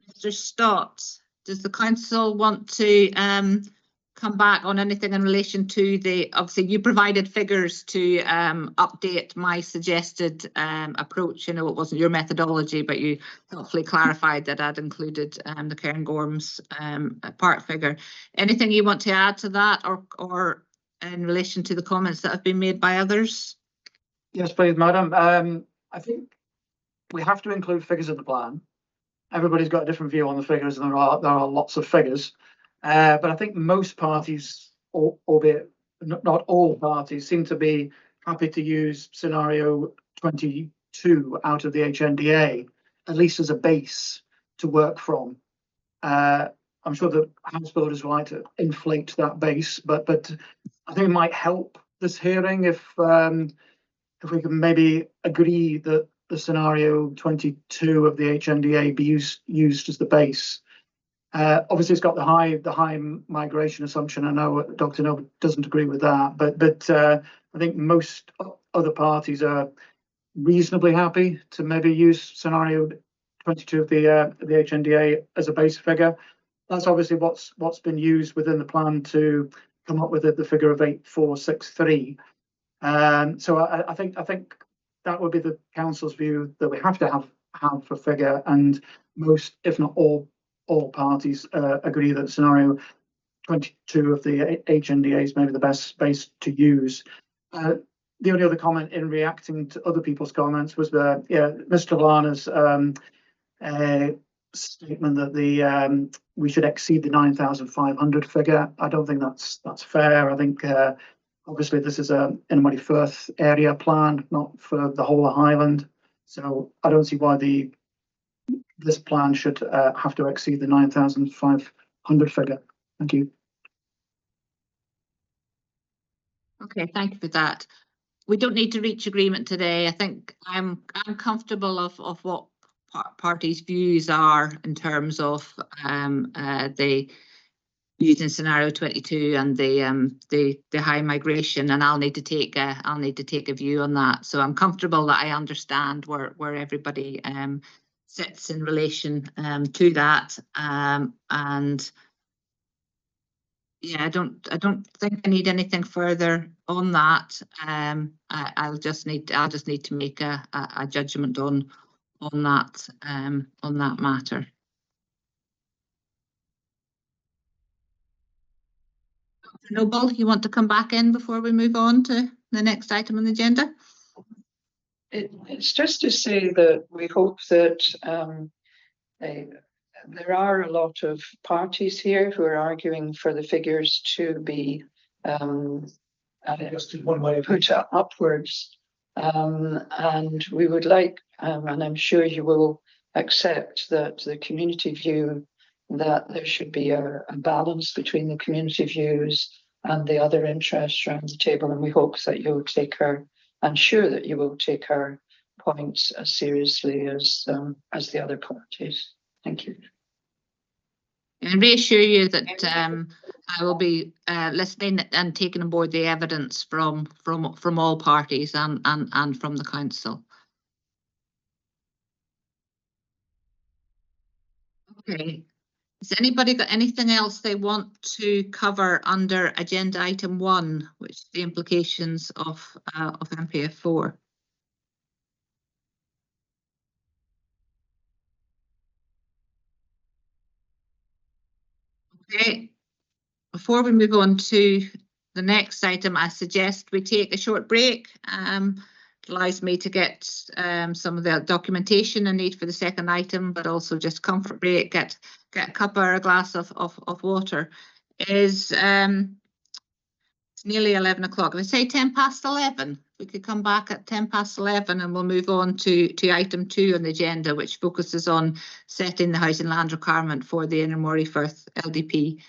Mr. Stott, does the council want to come back on anything in relation to obviously you provided figures to update my suggested approach. You know, it wasn't your methodology, but you helpfully clarified that I'd included the Cairngorm's part figure. Anything you want to add to that, or in relation to the comments that have been made by others? Yes, please, Madam. I think we have to include figures in the plan. Everybody's got a different view on the figures, and there are lots of figures. But I think most parties, albeit not all parties, seem to be happy to use scenario 22 out of the HNDA, at least as a base to work from. I'm sure the house builders would like to inflate that base, but I think it might help this hearing if we can maybe agree that the scenario 22 of the HNDA be used as the base. Obviously, it's got the high migration assumption. I know Dr. Noble doesn't agree with that, but I think most other parties are reasonably happy to maybe use scenario 22 of the HNDA as a base figure. That's obviously what's been used within the plan to come up with the figure of 8463. So I think that would be the council's view, that we have to have a figure, and most, if not all parties agree that scenario 22 of the HNDA is maybe the best base to use. The only other comment in reacting to other people's comments was Mr. Lana's statement that we should exceed the 9,500 figure. I don't think that's fair. I think obviously this is a Inner Moray Firth area plan, not for the whole of Highland. So I don't see why this plan should have to exceed the 9,500 figure. Thank you. Okay, thank you for that. We don't need to reach agreement today. I think I'm comfortable of what parties' views are in terms of the using scenario 22 and the high migration, and I'll need to take a view on that. So I'm comfortable that I understand where everybody sits in relation to that, and yeah, I don't think I need anything further on that. I'll just need to make a judgment on that matter. Dr. Noble, you want to come back in before we move on to the next item on the agenda? It's just to say that we hope that there are a lot of parties here who are arguing for the figures to be put upwards, and we would like, and I'm sure you will accept, that the community view that there should be a balance between the community views and the other interests around the table, and we hope that you'll take our, I'm sure that you will take our points as seriously as the other parties. Thank you. And reassure you that I will be listening and taking on board the evidence from all parties and from the council. Okay. Has anybody got anything else they want to cover under agenda item 1, which is the implications of MPF 4? Okay. Before we move on to the next item, I suggest we take a short break. It allows me to get some of the documentation I need for the second item, but also just comfort break, get a cup or a glass of water. It's nearly 11 o'clock. If I say 10 past 11, we could come back at 10 past 11 and we'll move on to item 2 on the agenda, which focuses on setting the housing land requirement for the inner Moray Firth LDP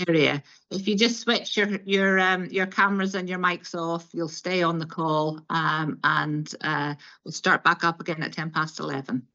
area. If you just switch your cameras and your mics off, you'll stay on the call, and we'll start back up again at 10 past 11.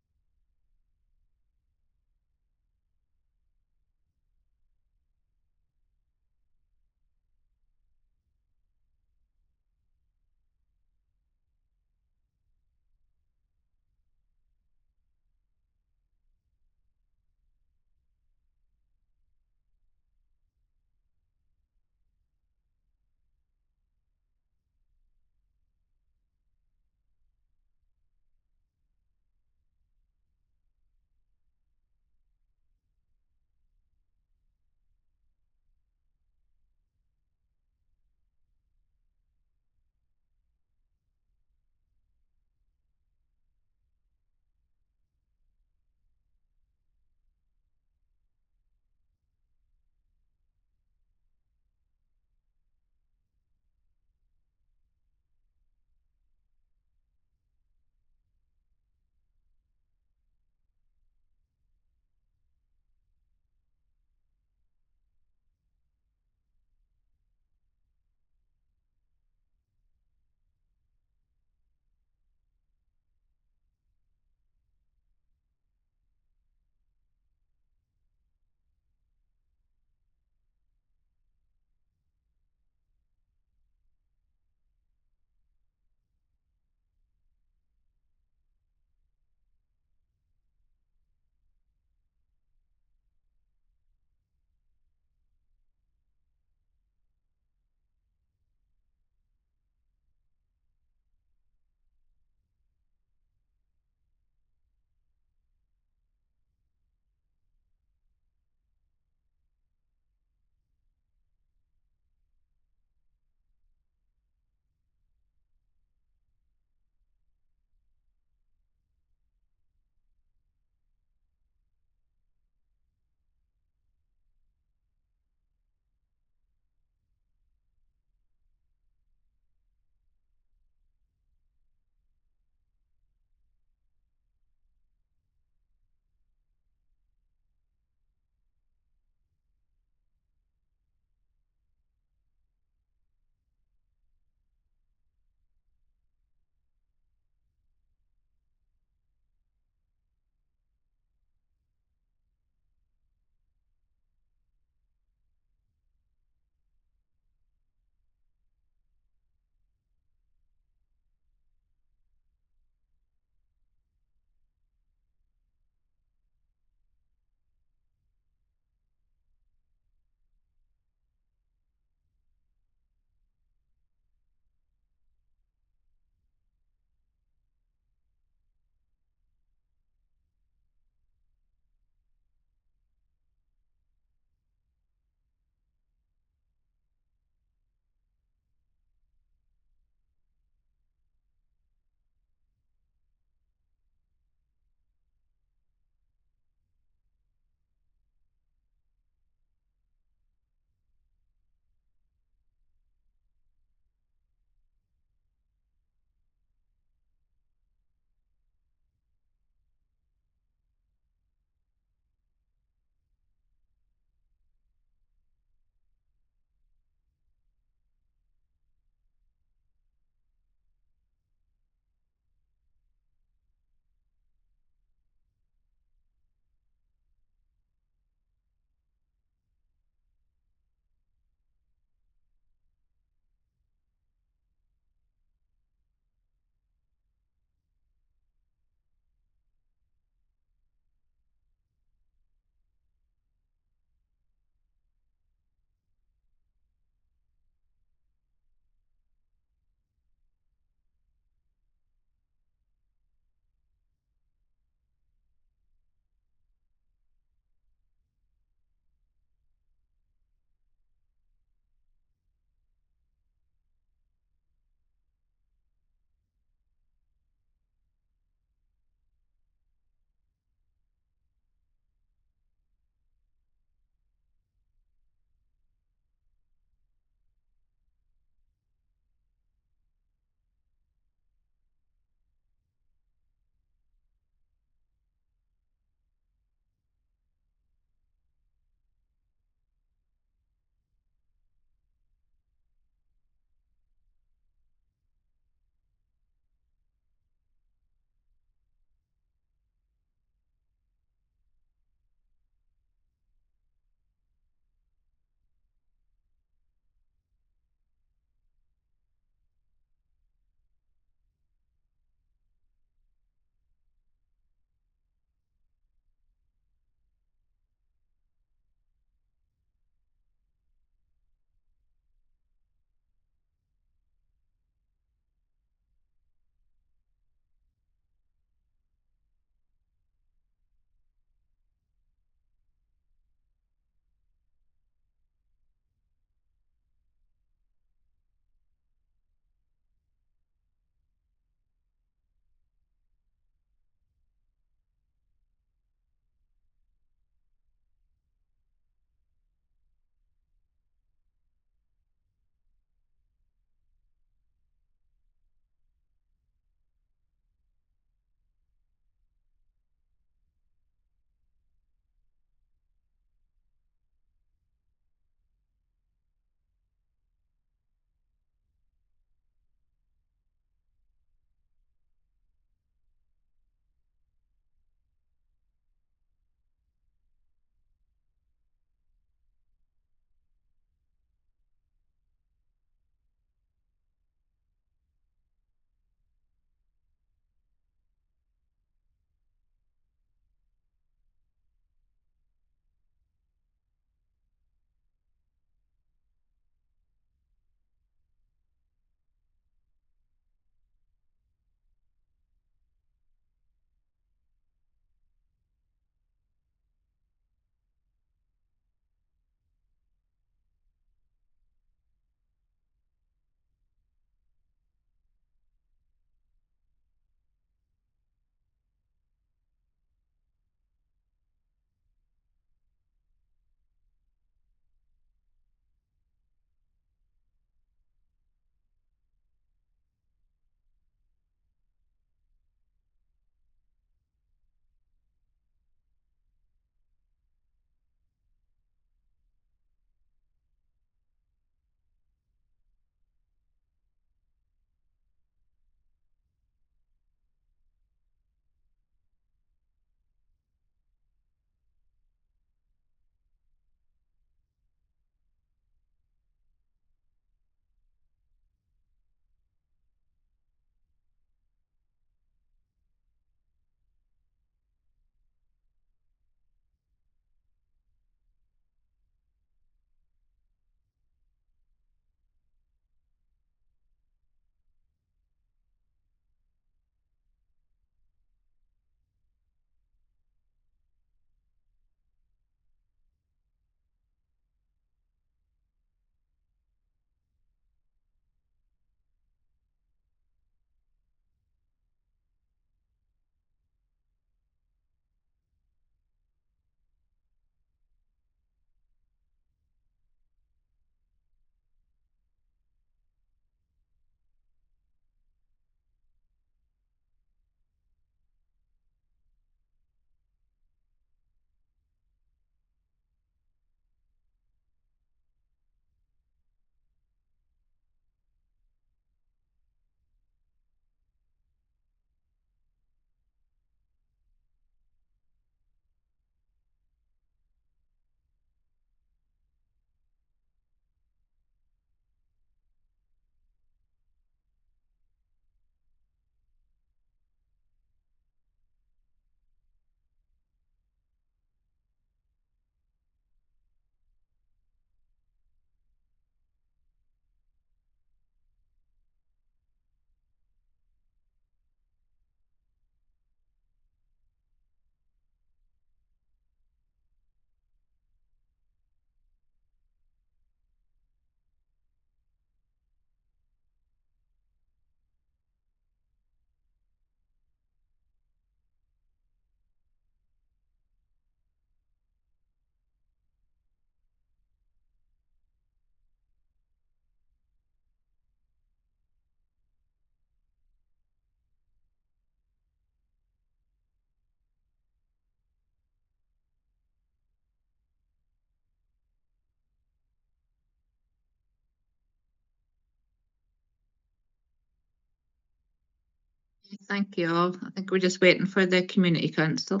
thank you all. I think we're just waiting for the Community Council.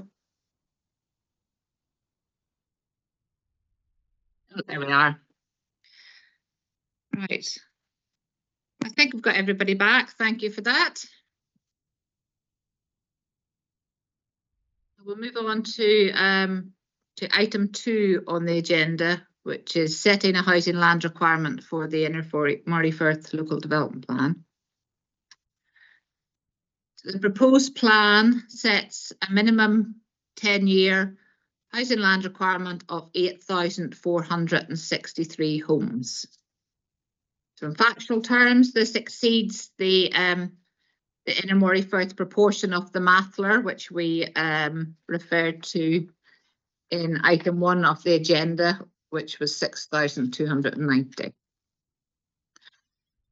Oh, there we are. Right. I think we've got everybody back. Thank you for that. We'll move on to item 2 on the agenda, which is setting a housing land requirement for the Inner Moray Firth Local Development Plan. So the proposed plan sets a minimum 10-year housing land requirement of 8,463 homes. So in factual terms, this exceeds the Inner Moray Firth proportion of the Mathler, which we referred to in item 1 of the agenda, which was 6,290.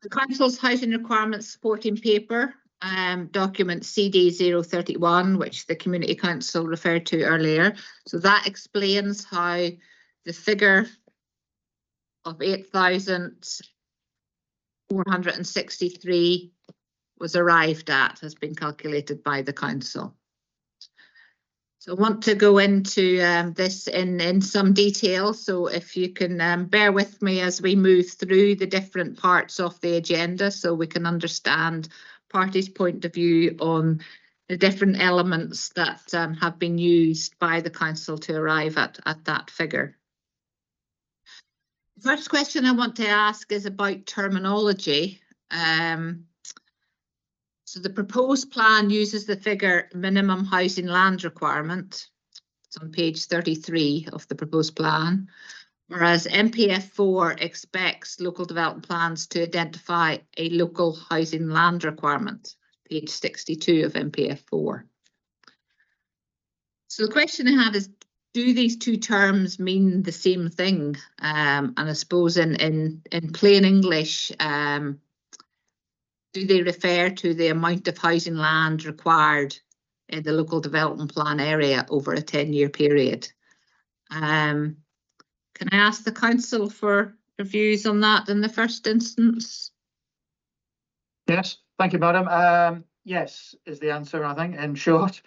The Council's housing requirements supporting paper, document CD 031, which the Community Council referred to earlier. So that explains how the figure of 8,463 was arrived at, has been calculated by the Council. So I want to go into this in some detail. So if you can bear with me as we move through the different parts of the agenda so we can understand parties' point of view on the different elements that have been used by the Council to arrive at that figure. The first question I want to ask is about terminology. So the proposed plan uses the figure minimum housing land requirement. It's on page 33 of the proposed plan, whereas MPF4 expects local development plans to identify a local housing land requirement, page 62 of MPF4. So the question I have is, do these two terms mean the same thing? And I suppose in plain English, do they refer to the amount of housing land required in the local development plan area over a 10-year period? Can I ask the Council for views on that in the first instance? Yes, thank you, Madam. Yes, is the answer, I think, in short.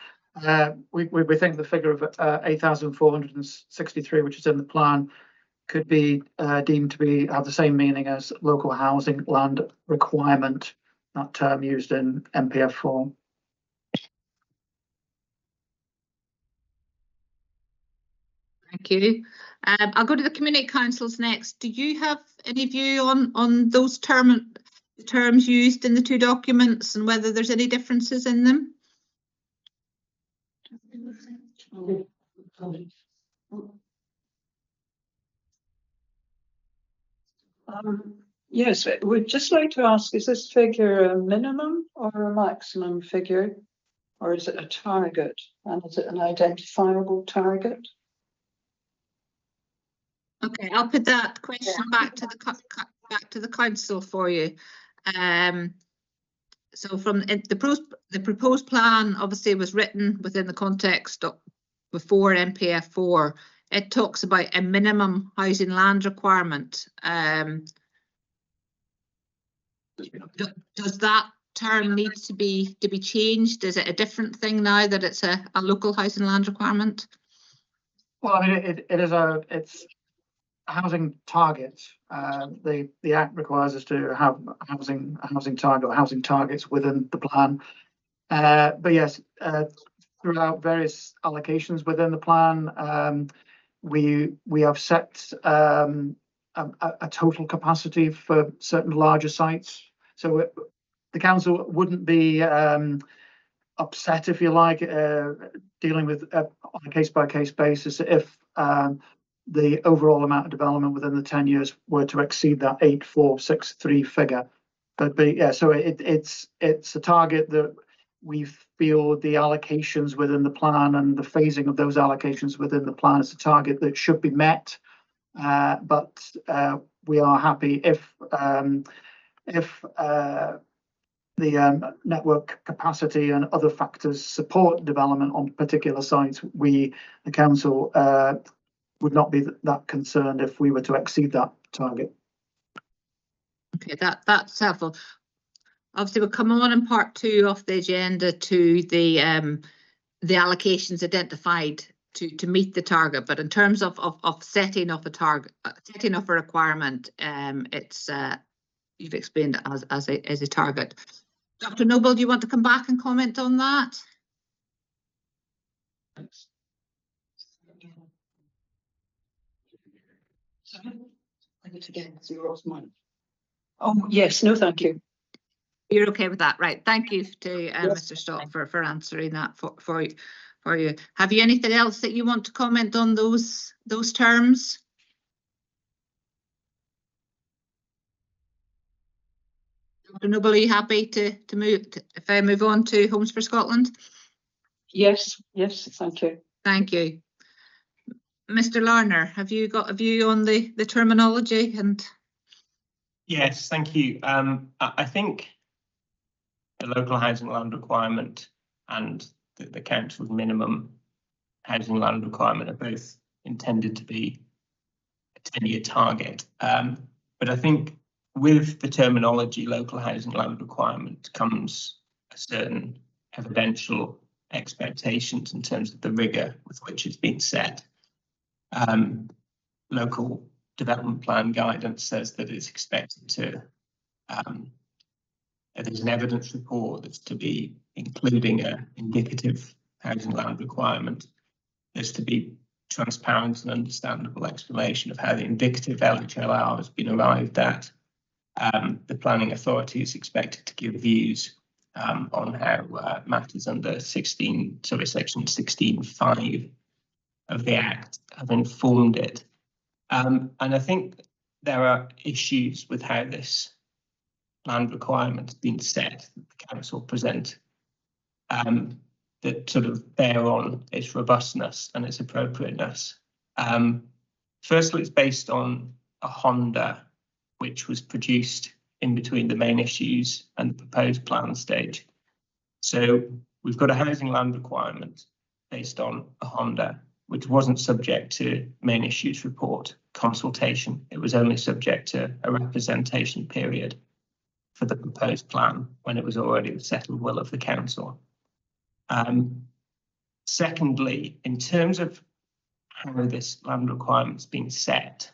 We think the figure of 8,463, which is in the plan, could be deemed to have the same meaning as local housing land requirement, that term used in MPF4. Thank you. I'll go to the Community Councils next. Do you have any view on those terms used in the two documents and whether there's any differences in them? Yes, we'd just like to ask, is this figure a minimum or a maximum figure? Or is it a target? And is it an identifiable target? Okay, I'll put that question back to the Council for you. So from the proposed plan, obviously was written within the context of before MPF4. It talks about a minimum housing land requirement. Does that term need to be changed? Is it a different thing now that it's a local housing land requirement? Well, I mean, it's a housing target. The Act requires us to have a housing target or housing targets within the plan. But yes, throughout various allocations within the plan, we have set a total capacity for certain larger sites. So the council wouldn't be upset, if you like, dealing with on a case-by-case basis if the overall amount of development within the 10 years were to exceed that 8,463 figure. But yeah, so it's a target that we feel the allocations within the plan and the phasing of those allocations within the plan is a target that should be met. But we are happy if the network capacity and other factors support development on particular sites, the council would not be that concerned if we were to exceed that target. Okay, that's helpful. obviously we'll come on in part 2 of the agenda to the allocations identified to meet the target. But in terms of setting up a target, setting up a requirement, it's you've explained it as a target. Dr. Noble, do you want to come back and comment on that? Oh, yes, no, thank you. You're okay with that, right? Thank you to Mr. Stott for answering that for you. Have you anything else that you want to comment on those terms? Dr. Noble, are you happy to move? If I move on to Homes for Scotland? Yes, yes, thank you. Thank you. Mr. Larner, have you got a view on the terminology? And yes, thank you. I think the local housing land requirement and the council's minimum housing land requirement are both intended to be a 10-year target. But I think with the terminology local housing land requirement comes a certain evidential expectations in terms of the rigour with which it's been set. Local development plan guidance says that it's expected to, there's an evidence report that's to be including an indicative housing land requirement. There's to be transparent and understandable explanation of how the indicative LHLR has been arrived at. The planning authority is expected to give views on how matters under section 16.5 of the Act have informed it. And I think there are issues with how this land requirement has been set that the council present that sort of bear on its robustness and its appropriateness. Firstly, it's based on a Honda which was produced in between the main issues and the proposed plan stage. So we've got a housing land requirement based on a Honda, which wasn't subject to main issues report consultation. It was only subject to a representation period for the proposed plan when it was already the settled will of the council. Secondly, in terms of how this land requirement's been set,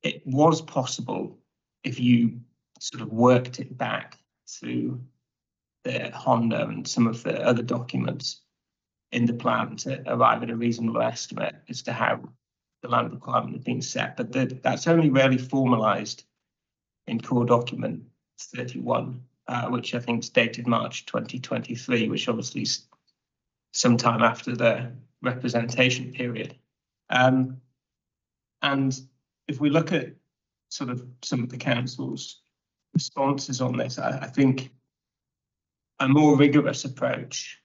it was possible if you sort of worked it back through the Honda and some of the other documents in the plan to arrive at a reasonable estimate as to how the land requirement had been set, but that's only rarely formalised in core document 31, which I think is dated March 2023, which obviously is sometime after the representation period. And if we look at sort of some of the council's responses on this, I think a more rigorous approach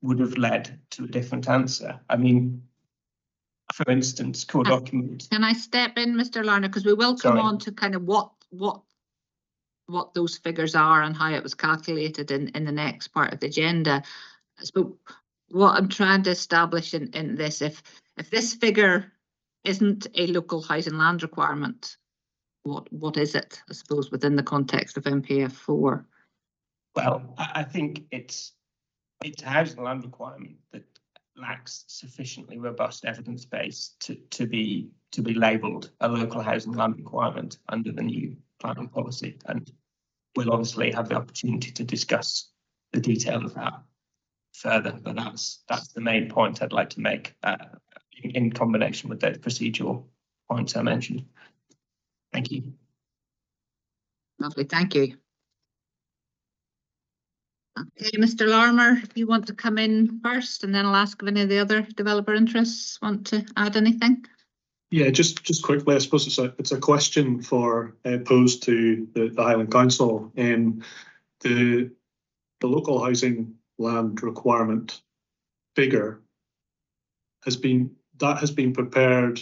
would have led to a different answer. I mean, for instance, core document. Can I step in, Mr. Larner, because we will come on to kind of what those figures are and how it was calculated in the next part of the agenda. So what I'm trying to establish in this, if this figure isn't a local housing land requirement, what is it, I suppose, within the context of MPF 4? Well, I think it's a housing land requirement that lacks sufficiently robust evidence base to be labelled a local housing land requirement under the new planning policy, and we'll obviously have the opportunity to discuss the detail of that further. But that's the main point I'd like to make in combination with those procedural points I mentioned. Thank you. Lovely, thank you. Okay, Mr. Larmer, if you want to come in first, and then I'll ask if any of the other developer interests want to add anything. Yeah, just quickly, I suppose it's a question for posed to the Highland Council. The local housing land requirement figure has been prepared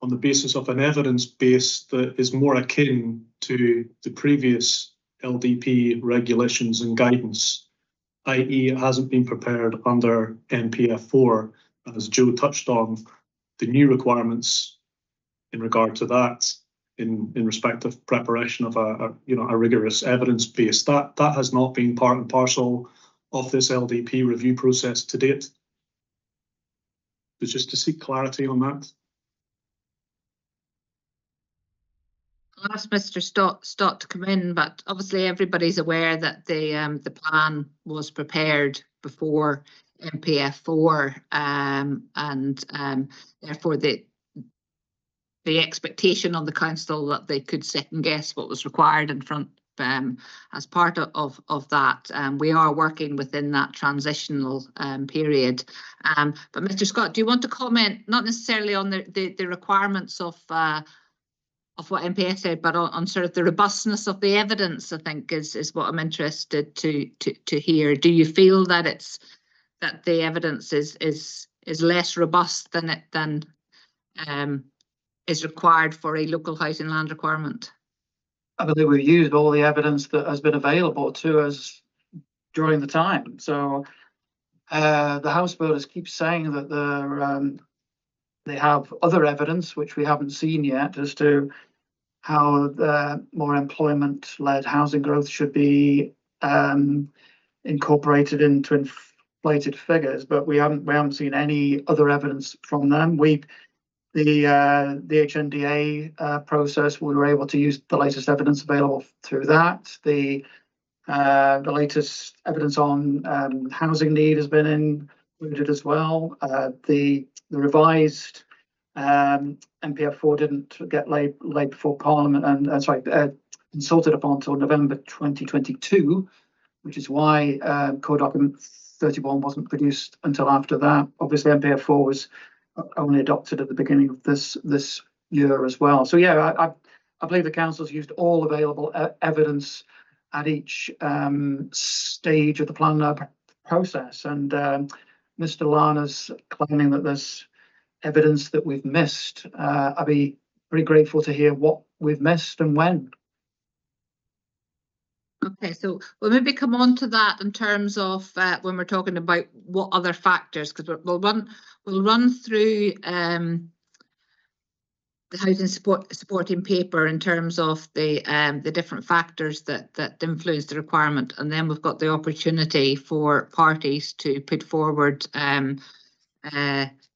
on the basis of an evidence base that is more akin to the previous LDP regulations and guidance, i.e. it hasn't been prepared under MPF 4, as Joe touched on. The new requirements in regard to that in respect of preparation of a rigorous evidence base. That has not been part and parcel of this LDP review process to date. So just to seek clarity on that. I'll ask Mr. Stott to come in, but obviously everybody's aware that the plan was prepared before MPF4, and therefore the expectation on the council that they could second guess what was required in front as part of that. We are working within that transitional period. But Mr. Scott, do you want to comment, not necessarily on the requirements of what MPS said, but on sort of the robustness of the evidence? I think is what I'm interested to hear. Do you feel that the evidence is less robust than is required for a local housing land requirement? I believe we've used all the evidence that has been available to us during the time. So the house builders keep saying that they have other evidence, which we haven't seen yet, as to how the more employment-led housing growth should be incorporated into inflated figures, but we haven't seen any other evidence from them. The HNDA process, we were able to use the latest evidence available through that. The latest evidence on housing need has been included as well. The revised MPF4 didn't get laid before Parliament and consulted upon until November 2022, which is why core document 31 wasn't produced until after that. Obviously, MPF4 was only adopted at the beginning of this year as well. So yeah, I believe the council's used all available evidence at each stage of the plan process. And Mr. Lana's claiming that there's evidence that we've missed. I'd be pretty grateful to hear what we've missed and when. Okay, so we'll maybe come on to that in terms of when we're talking about what other factors, because we'll run through the housing supporting paper in terms of the different factors that influence the requirement, and then we've got the opportunity for parties to put forward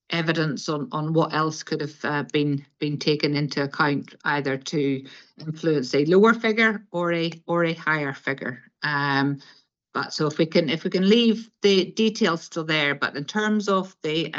evidence on what else could have been taken into account, either to influence a lower figure or a higher figure. But so if we can leave the details still there, but in terms of the